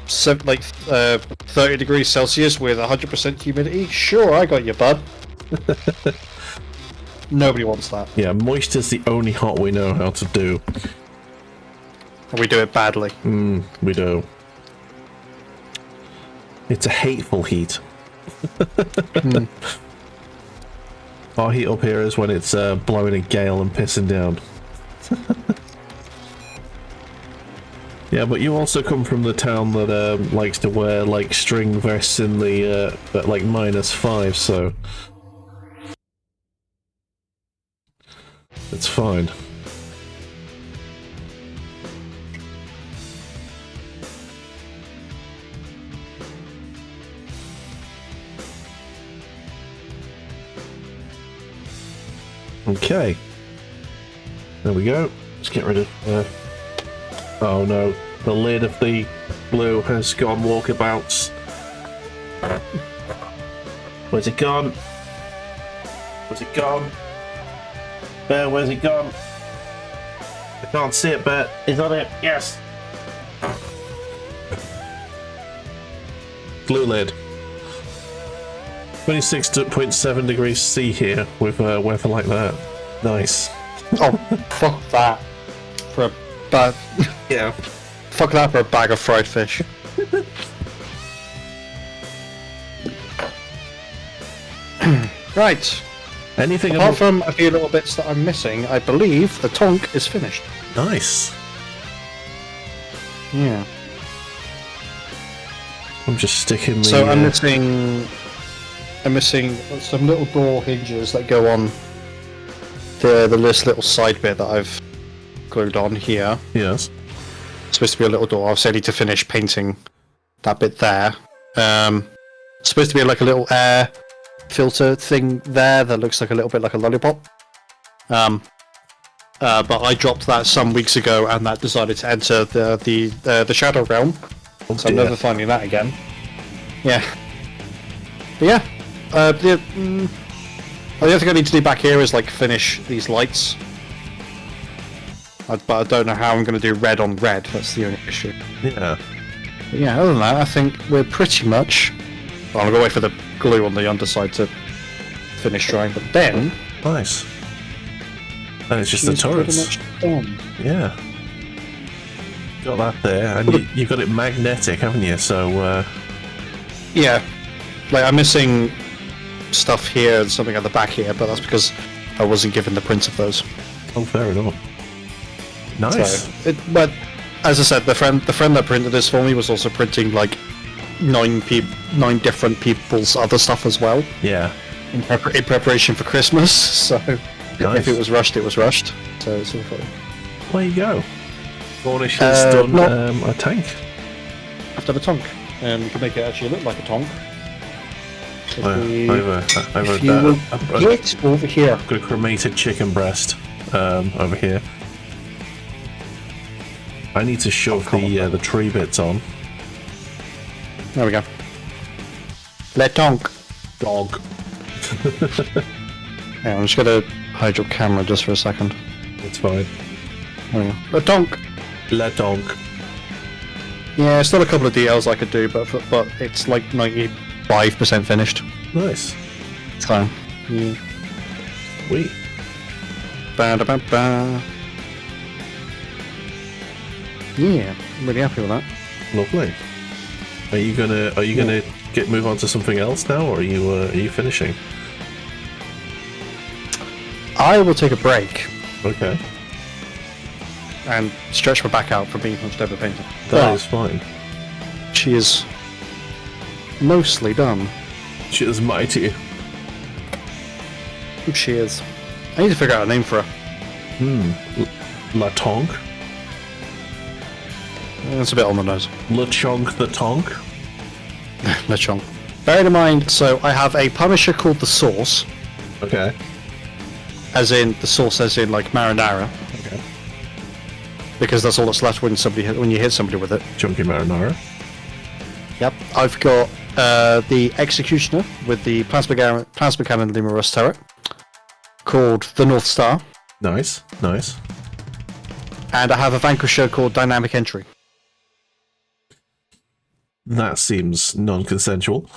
30 degrees Celsius with 100% humidity? Sure, I got you, bud. Nobody wants that. Yeah, moist is the only hot we know how to do. And we do it badly. We do. It's a hateful heat. Our heat up here is when it's blowing a gale and pissing down. Yeah, but you also come from the town that likes to wear like string vests in the at like -5, so it's fine. Okay, there we go. Let's get rid of. Oh no, the lid of the blue has gone walkabouts. Where's it gone? Where's it gone? Bear, where's it gone? I can't see it, Bear. Is on it? Yes. Glue lid. 26.7 degrees C here with weather like that. Nice. Oh, fuck that. For a bag. Yeah. Fuck that for a bag of fried fish. Right. Anything Apart from a few little bits that I'm missing, I believe the tonk is finished. Nice. Yeah. I'm just sticking the. So I'm missing some little door hinges that go on the little side bit that I've glued on here. Yes. It's supposed to be a little door. Obviously I need to finish painting that bit there. It's supposed to be like a little air filter thing there that looks like a little bit like a lollipop. But I dropped that some weeks ago and that decided to enter the shadow realm. Oh, so I'm never finding that again. Yeah. But yeah. The other thing I need to do back here is like finish these lights. But I don't know how I'm going to do red on red. That's the only issue. Yeah. But yeah, other than that, I think we're pretty much. Well, I'm going to wait for the glue on the underside to finish drying, but then. Nice. And it's just the she's turrets. pretty much done. Yeah. Got that there, and you've got it magnetic, haven't you? So. Yeah. Like I'm missing stuff here and something at the back here, but that's because I wasn't given the print of those. Oh, fair enough. Nice. So, but as I said, the friend that printed this for me was also printing like 9 different people's other stuff as well. Yeah. In preparation for Christmas. So Nice. if it was rushed, it was rushed. So it's all fine. There you go. Cornish has done a tank. After the tonk, and we can make it actually look like a tonk. I've Get over here. got a cremated chicken breast over here. I need to shove the tree bits on. There we go. Le tonk. Dog. Yeah, I'm just gonna hide your camera just for a second. It's fine. There we go. Le tonk. Le donk. Yeah, still a couple of details I could do, but it's like 95% finished. Nice. So, yeah. Sweet. Ba-da-ba-ba. Yeah, I'm really happy with that. Lovely. Are you gonna move on to something else now, or are you finishing? I will take a break Okay, and stretch my back out from being hunched over painting. that is fine. She is mostly done. She is mighty. She is. I need to figure out a name for her. La Tonk? That's a bit on the nose. La Chonk the Tonk? Lechonk. Bear in mind, so I have a Punisher called the Source, Okay. as in the Source, as in like marinara, Okay. because that's all that's left when you hit somebody with it. Chunky Marinara. Yep. I've got the Executioner with the plasma cannon Lima Rust turret, called the North Star, Nice, nice. and I have a Vanquisher called Dynamic Entry. That seems non-consensual.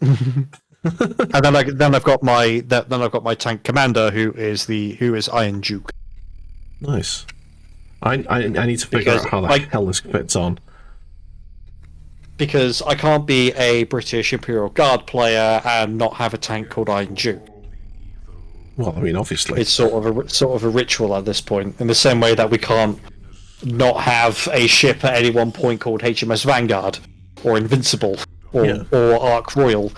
And then I've got my tank commander who is Iron Duke. Nice. I need to figure Because, out how the like- hell this fits on. Because I can't be a British Imperial Guard player and not have a tank called Iron Duke. Well, I mean, obviously. It's sort of a ritual at this point, in the same way that we can't not have a ship at any one point called HMS Vanguard or Invincible or Ark Royal.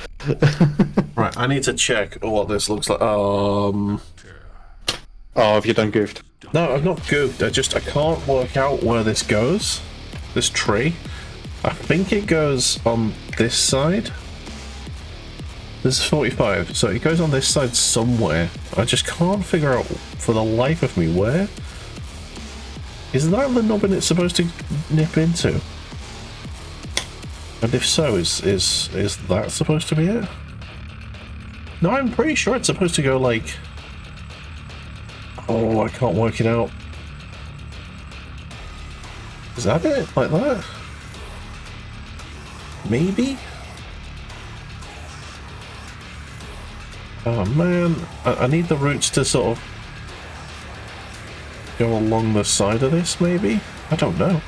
Right, I need to check what this looks like. Oh, have you done goofed? No, I've not goofed. I can't work out where this goes. This tree. I think it goes on this side. This is 45, so it goes on this side somewhere. I just can't figure out for the life of me where. Is that the nubbin it's supposed to nip into? And if so, is that supposed to be it? No, I'm pretty sure it's supposed to go like... Oh, I can't work it out. Is that it? Like that? Maybe? Oh man, I need the roots to sort of go along the side of this, maybe? I don't know.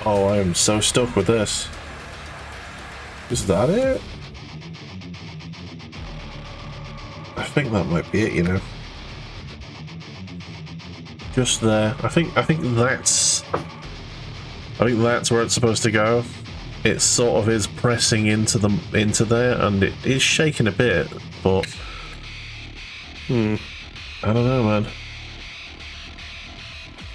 Oh, I am so stuck with this. Is that it? I think that might be it, you know. Just there. I think that's where it's supposed to go. It sort of is pressing into there, and it is shaking a bit, but I don't know, man.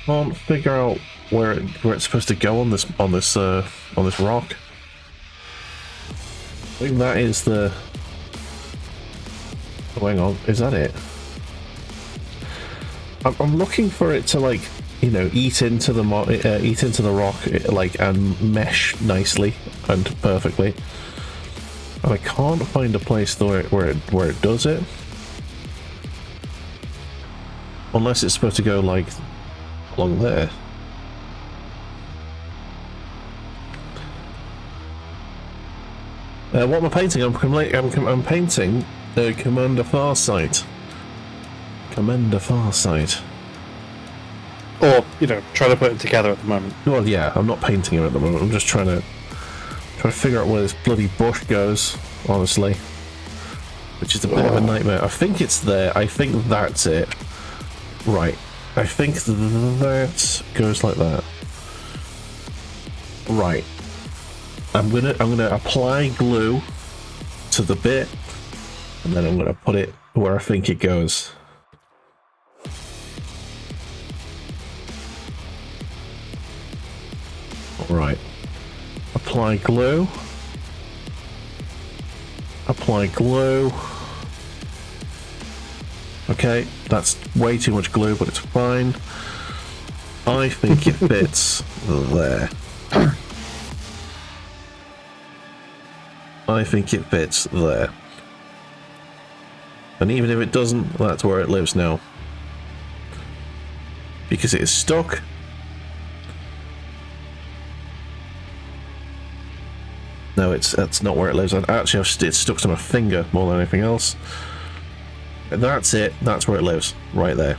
Can't figure out where it's supposed to go on this rock. I think that is the. Oh, hang on, is that it? I'm looking for it to, like, you know, eat into the rock, like, and mesh nicely and perfectly, and I can't find a place where it does it, unless it's supposed to go like along there. What am I painting? I'm painting Commander Farsight. Commander Farsight. Or, you know, trying to put it together at the moment. Well, yeah, I'm not painting him at the moment. I'm just trying to figure out where this bloody bush goes, honestly. Which is a bit of a nightmare. I think it's there. I think that's it. Right. I think that goes like that. Right. I'm gonna apply glue to the bit, and then I'm gonna put it where I think it goes. Right. Apply glue. Apply glue. Okay, that's way too much glue, but it's fine. I think it fits there. I think it fits there. And even if it doesn't, that's where it lives now. Because it is stuck. No, that's not where it lives. Actually, it's stuck to my finger more than anything else. And that's it. That's where it lives, right there.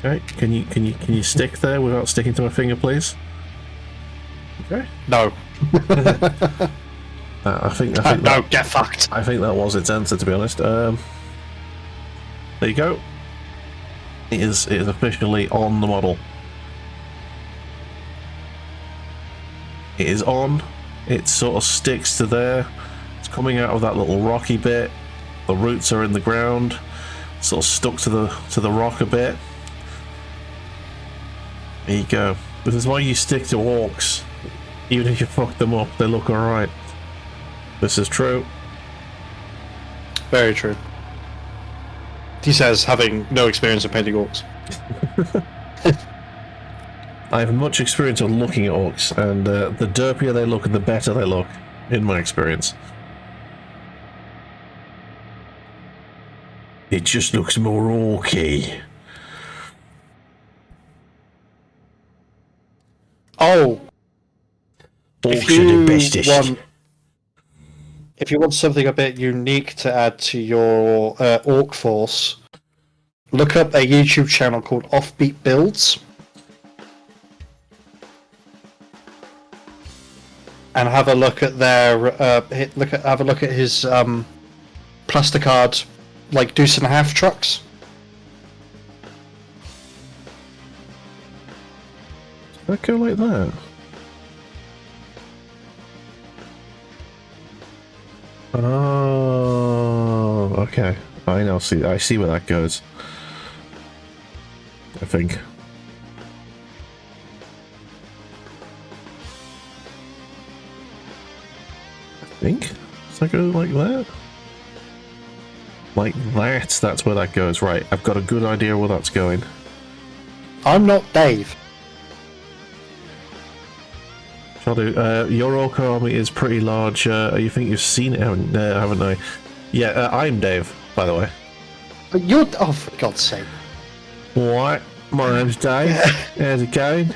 Okay, can you stick there without sticking to my finger, please? Okay. No. I think No, that, get fucked. I think that was its answer, to be honest. There you go. It is officially on the model. It is on. It sort of sticks to there. It's coming out of that little rocky bit. The roots are in the ground. Sort of stuck to the rock a bit. There you go. This is why you stick to orcs. Even if you fuck them up, they look alright. This is true. Very true. He says, having no experience of painting orcs. I have much experience of looking at orcs, and the derpier they look, the better they look, in my experience. It just looks more orky. Oh! Orcs are the bestest. If you want something a bit unique to add to your orc force, look up a YouTube channel called Offbeat Builds. And have a look at their have a look at his plasticard, like deuce and a half trucks. Does that go like that? Oh, okay. I now see. I see where that goes. I think. Does that go like that? Like that? That's where that goes. Right. I've got a good idea where that's going. I'm not Dave. Shall do. Your orc army is pretty large. You think you've seen it, haven't I? Yeah, I'm Dave, by the way. But you're... Oh, for God's sake. What? My name's Dave. How's it going?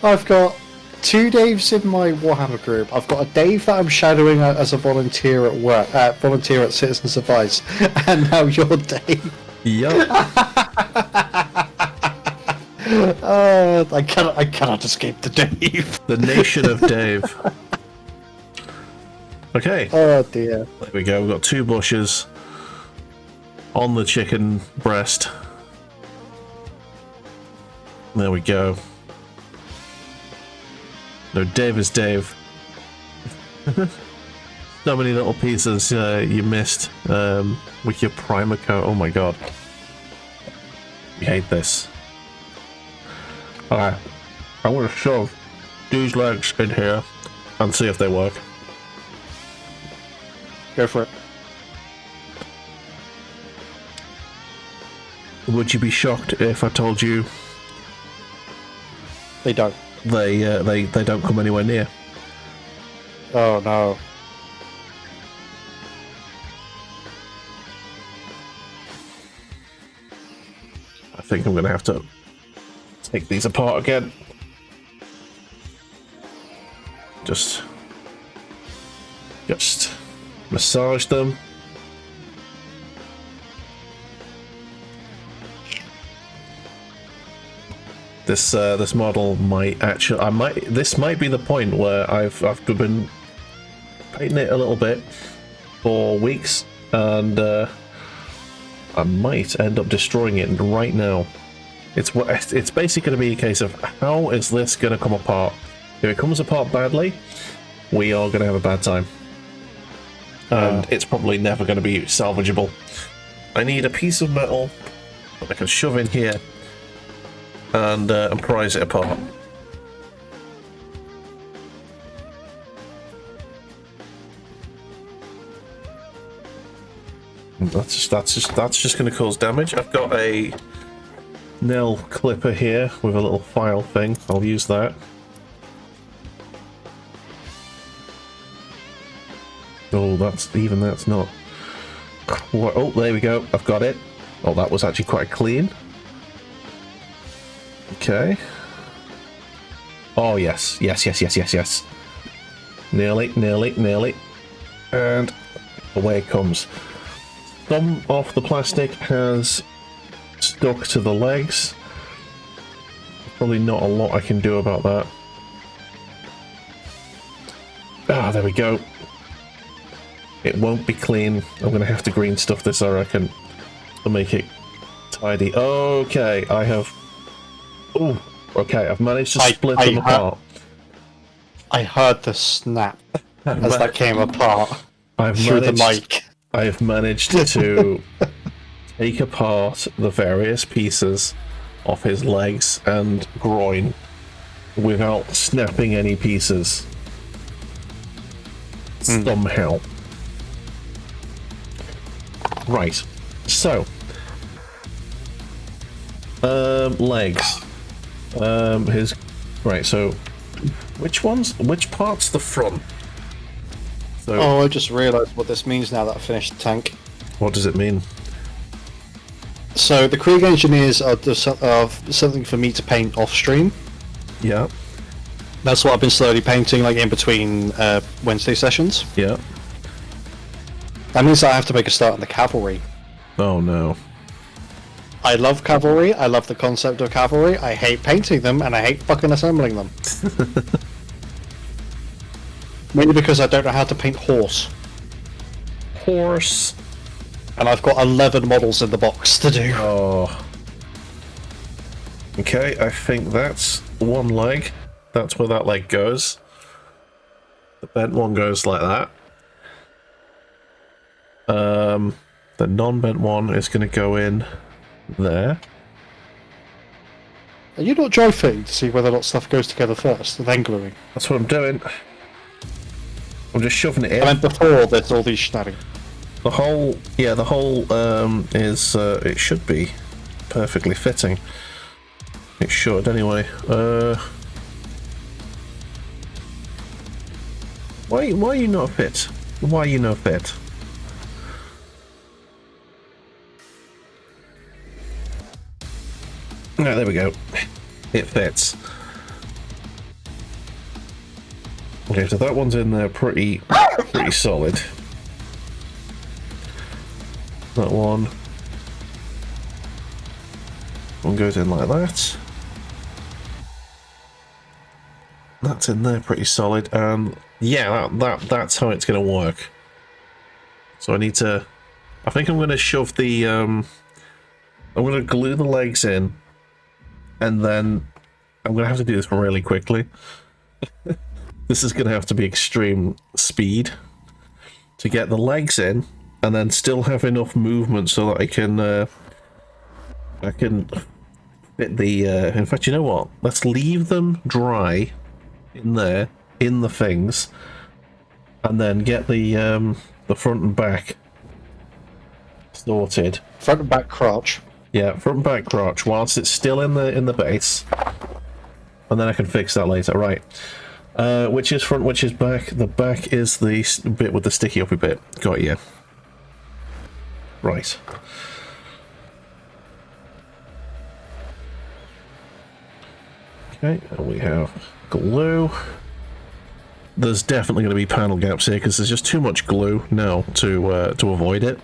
I've got 2 Daves in my Warhammer group. I've got a Dave that I'm shadowing as a volunteer at work, volunteer at Citizens Advice, and now you're Dave. Yup. I cannot escape the Dave. The nation of Dave. Okay. Oh dear. There we go. We've got 2 bushes on the chicken breast. There we go. No, Dave is Dave. So many little pieces you missed with your primer coat. Oh my god. We hate this. Alright. I'm going to shove these legs in here and see if they work. Go for it. Would you be shocked if I told you They don't. they don't come anywhere near? Oh no. I think I'm going to have to take these apart again. Just massage them. This model might actually, this might be the point where I've been painting it a little bit for weeks, and I might end up destroying it right now. It's basically going to be a case of how is this going to come apart. If it comes apart badly, we are going to have a bad time, and it's probably never going to be salvageable. I need a piece of metal that I can shove in here and prise it apart. That's just going to cause damage. I've got a nail clipper here with a little file thing. I'll use that. Oh, that's not. Oh, there we go. I've got it. Oh, that was actually quite clean. Okay. Oh, yes. Yes. Nearly. And away it comes. Some of the plastic has stuck to the legs. Probably not a lot I can do about that. Ah, there we go. It won't be clean. I'm going to have to green stuff this, I reckon, to make it tidy. Okay, I have... Oh, okay, I've managed to split them apart. I heard the snap as that came apart through the mic. I have managed to take apart the various pieces of his legs and groin without snapping any pieces. Somehow. Right. So. Legs. Right, so which part's the front? So, oh, I just realised what this means now that I finished the tank. What does it mean? So the Krieg engineers are something for me to paint off stream. Yeah. That's what I've been slowly painting, like in between Wednesday sessions. Yeah. That means that I have to make a start on the cavalry. Oh no. I love cavalry, I love the concept of cavalry, I hate painting them, and I hate fucking assembling them. Mainly because I don't know how to paint horse. Horse. And I've got 11 models in the box to do. Oh. Okay, I think that's one leg. That's where that leg goes. The bent one goes like that. The non-bent one is going to go in there. Are you not dry fitting to see whether or not stuff goes together first, and then gluing? That's what I'm doing. I'm just shoving it in. I meant before there's all these shenanigans. The hole, yeah, the hole is, it should be perfectly fitting. It should, anyway. Why are you not fit? Why are you not fit? No, there we go. It fits. Okay, so that one's in there pretty solid. That one goes in like that. That's in there pretty solid, and yeah, that's how it's gonna work. So I need to. I think I'm gonna shove the. I'm gonna glue the legs in, and then I'm gonna have to do this really quickly. This is gonna have to be extreme speed to get the legs in. And then still have enough movement so that I can fit the. In fact, you know what? Let's leave them dry in there, in the things, and then get the front and back sorted. Front and back crotch. Yeah, front and back crotch whilst it's still in the base, and then I can fix that later. Right. Which is front, which is back. The back is the bit with the sticky uppy bit. Got you. Right. Okay, and we have glue. There's definitely going to be panel gaps here because there's just too much glue now to avoid it.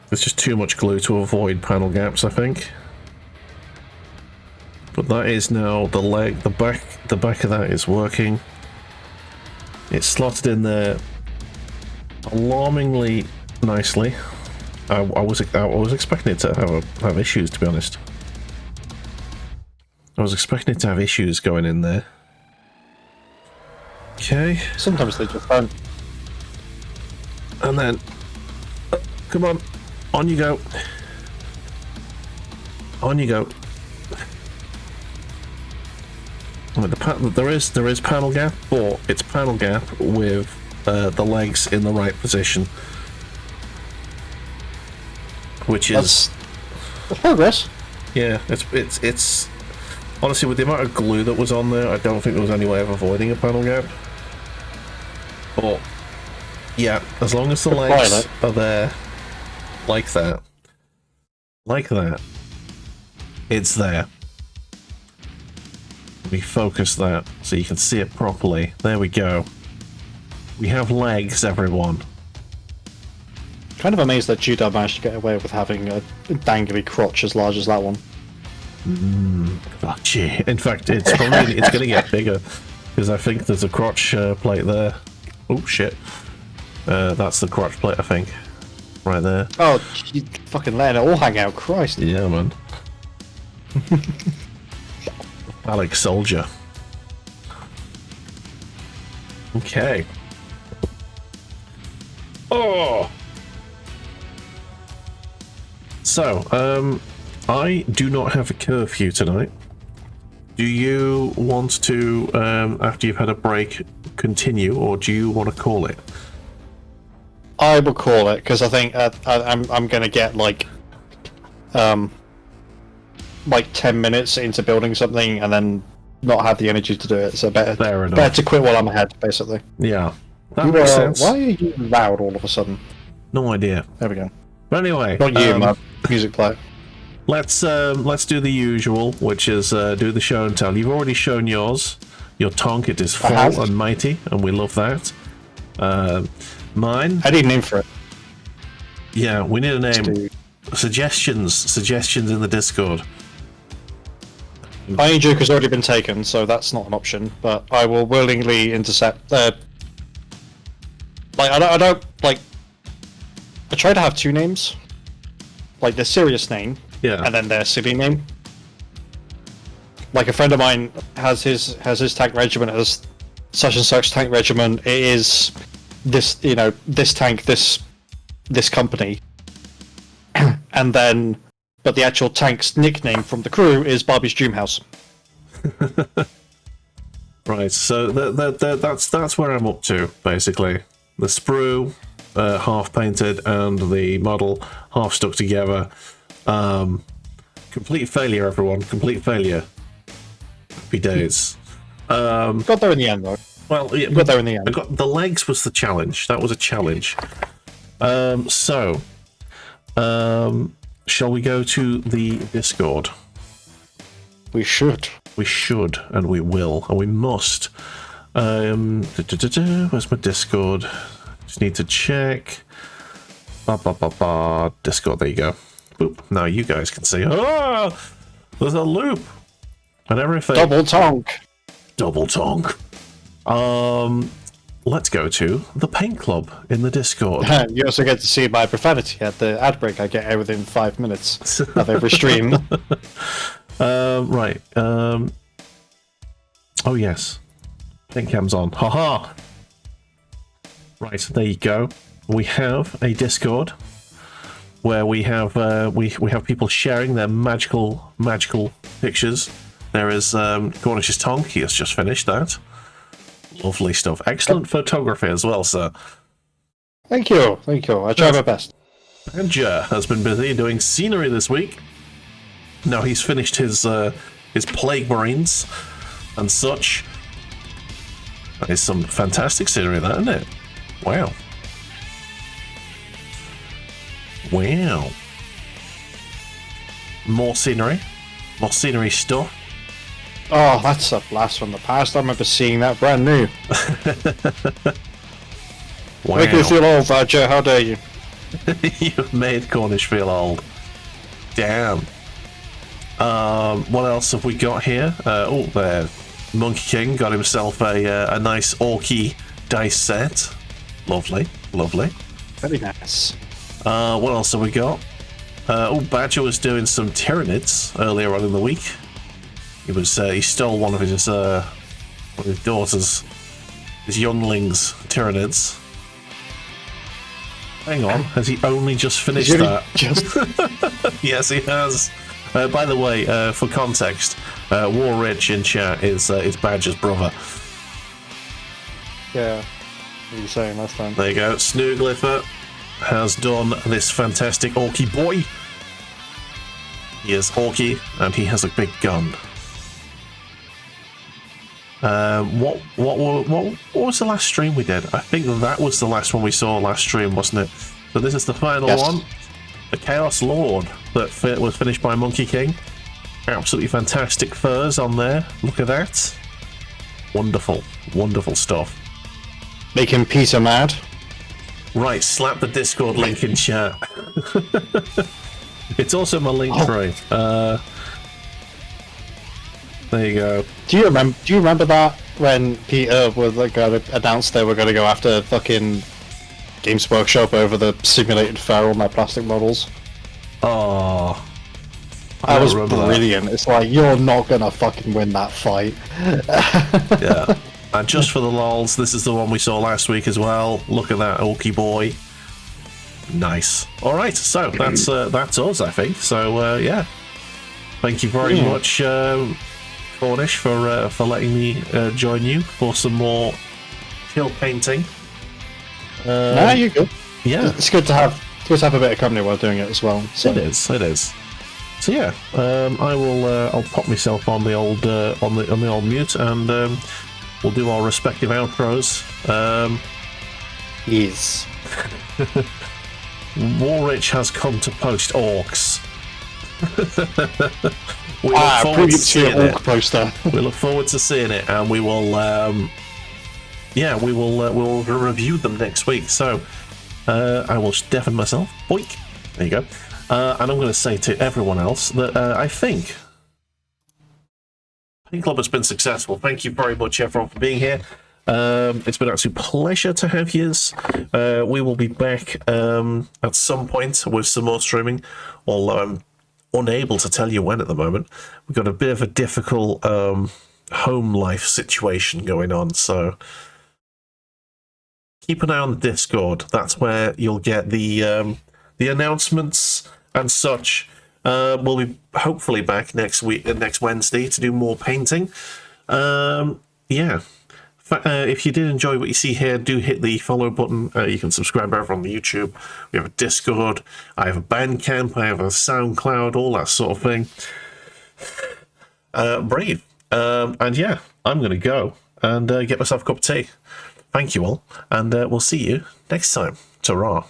There's just too much glue to avoid panel gaps, I think. But that is now the leg, the back of that is working. It's slotted in there alarmingly nicely. I was expecting it to have issues, to be honest. I was expecting it to have issues going in there. Okay. Sometimes they just don't. And then, come on you go. On you go. There is panel gap, but it's panel gap with the legs in the right position. Which is progress. Yeah, it's honestly, with the amount of glue that was on there, I don't think there was any way of avoiding a panel gap. But yeah, as long as the legs are there, like that, it's there. Let me focus that so you can see it properly. There we go. We have legs, everyone. Kind of amazed that Judah managed to get away with having a dangly crotch as large as that one. Oh, gee. In fact, it's going to get bigger. Because I think there's a crotch plate there. Oh shit. That's the crotch plate, I think. Right there. Oh, you fucking letting it all hang out, Christ. Yeah, man. Alex Soldier. Okay. Oh! So, I do not have a curfew tonight. Do you want to, after you've had a break, continue, or do you want to call it? I will call it, because I think I'm going to get, like 10 minutes into building something, and then not have the energy to do it, so better to quit while I'm ahead, basically. Yeah, that makes sense. Why are you loud all of a sudden? No idea. There we go. But anyway, not you, my music player. Let's do the usual, which is do the show and tell. You've already shown yours. Your tonk, it is full and mighty, and we love that. Mine. I need a name for it. Yeah, we need a name. Suggestions in the Discord. Iron Duke has already been taken, so that's not an option. But I will willingly intercept. I don't like. I try to have two names, like their serious name, and then their silly name. Like a friend of mine has his tank regiment as such and such tank regiment. It is this, this tank, this company, and then, but the actual tank's nickname from the crew is Barbie's Dreamhouse. Right, so that's where I'm up to, basically. The sprue, half painted, and the model half stuck together. Complete failure, everyone. Complete failure. Happy days. Got there in the end, though. Well, yeah, got there in the end. The legs was the challenge. That was a challenge. Shall we go to the Discord? We should. We should, and we will, and we must. Where's my Discord? Just need to check. Discord, there you go. Boop. Now you guys can see. Oh, there's a loop and everything. Double tonk. Double tonk. Let's go to the Paint Club in the Discord. You also get to see my profanity at the ad break. I get it within 5 minutes of every stream. Right. Oh yes. Paint cam's on. Haha. Right, there you go. We have a Discord where we have people sharing their magical pictures. There is Cornish's Tonk. He has just finished that. Lovely stuff. Excellent photography as well, sir. Thank you. I try my best. Badger has been busy doing scenery this week. Now he's finished his Plague Marines and such. That is some fantastic scenery, that, isn't it? Wow. Wow. More scenery stuff. Oh, that's a blast from the past. I remember seeing that brand new. Wow. Make me feel old, Roger. How dare you? You've made Cornish feel old. Damn. What else have we got here? There. Monkey King got himself a nice Orky dice set. Lovely. Very nice. What else have we got? Badger was doing some Tyranids earlier on in the week. He stole one of his daughters, his younglings' Tyranids. Hang on, has he only just finished that? Yes, he has. By the way, for context, War Rich in chat is Badger's brother. Yeah, what were you saying last time? There you go. Snooglypher has done this fantastic Orky boy. He is Orky, and he has a big gun. What was the last stream we did? I think that was the last one we saw last stream, wasn't it? So this is the final one. The Chaos Lord that was finished by Monkey King. Absolutely fantastic furs on there. Look at that. Wonderful stuff. Making Peter mad. Right, slap the Discord link in chat. It's also my link tree. There you go. Do you remember that when Peter was like going to announce they were going to go after fucking Games Workshop over the simulated Feral and their plastic models. Oh, That was brilliant. It's like, you're not gonna fucking win that fight. Yeah. And just for the lols, this is the one we saw last week as well. Look at that Okie boy. Nice. All right, so that's us, I think. So yeah, thank you very much, Cornish, for letting me join you for some more chill painting. Nah, you're good. Yeah, it's good to have a bit of company while doing it as well. So. It is. So yeah, I will. I'll pop myself on the old mute, and we'll do our respective outros. Yes. Warrich has come to post orcs. We look forward to seeing it. Poster. We look forward to seeing it, and we will. We'll review them next week. So I will deafen myself. Boink. There you go. And I'm going to say to everyone else that I think Paint Club has been successful. Thank you very much, everyone, for being here. It's been an absolute pleasure to have you. We will be back at some point with some more streaming, although I'm unable to tell you when at the moment. We've got a bit of a difficult home life situation going on, so keep an eye on the Discord. That's where you'll get the announcements and such. We'll be hopefully back next Wednesday to do more painting. Yeah. If you did enjoy what you see here, do hit the follow button. You can subscribe over on the YouTube. We have a Discord. I have a Bandcamp. I have a SoundCloud, all that sort of thing. Brave. And yeah, I'm going to go and get myself a cup of tea. Thank you all, and we'll see you next time. Ta-ra.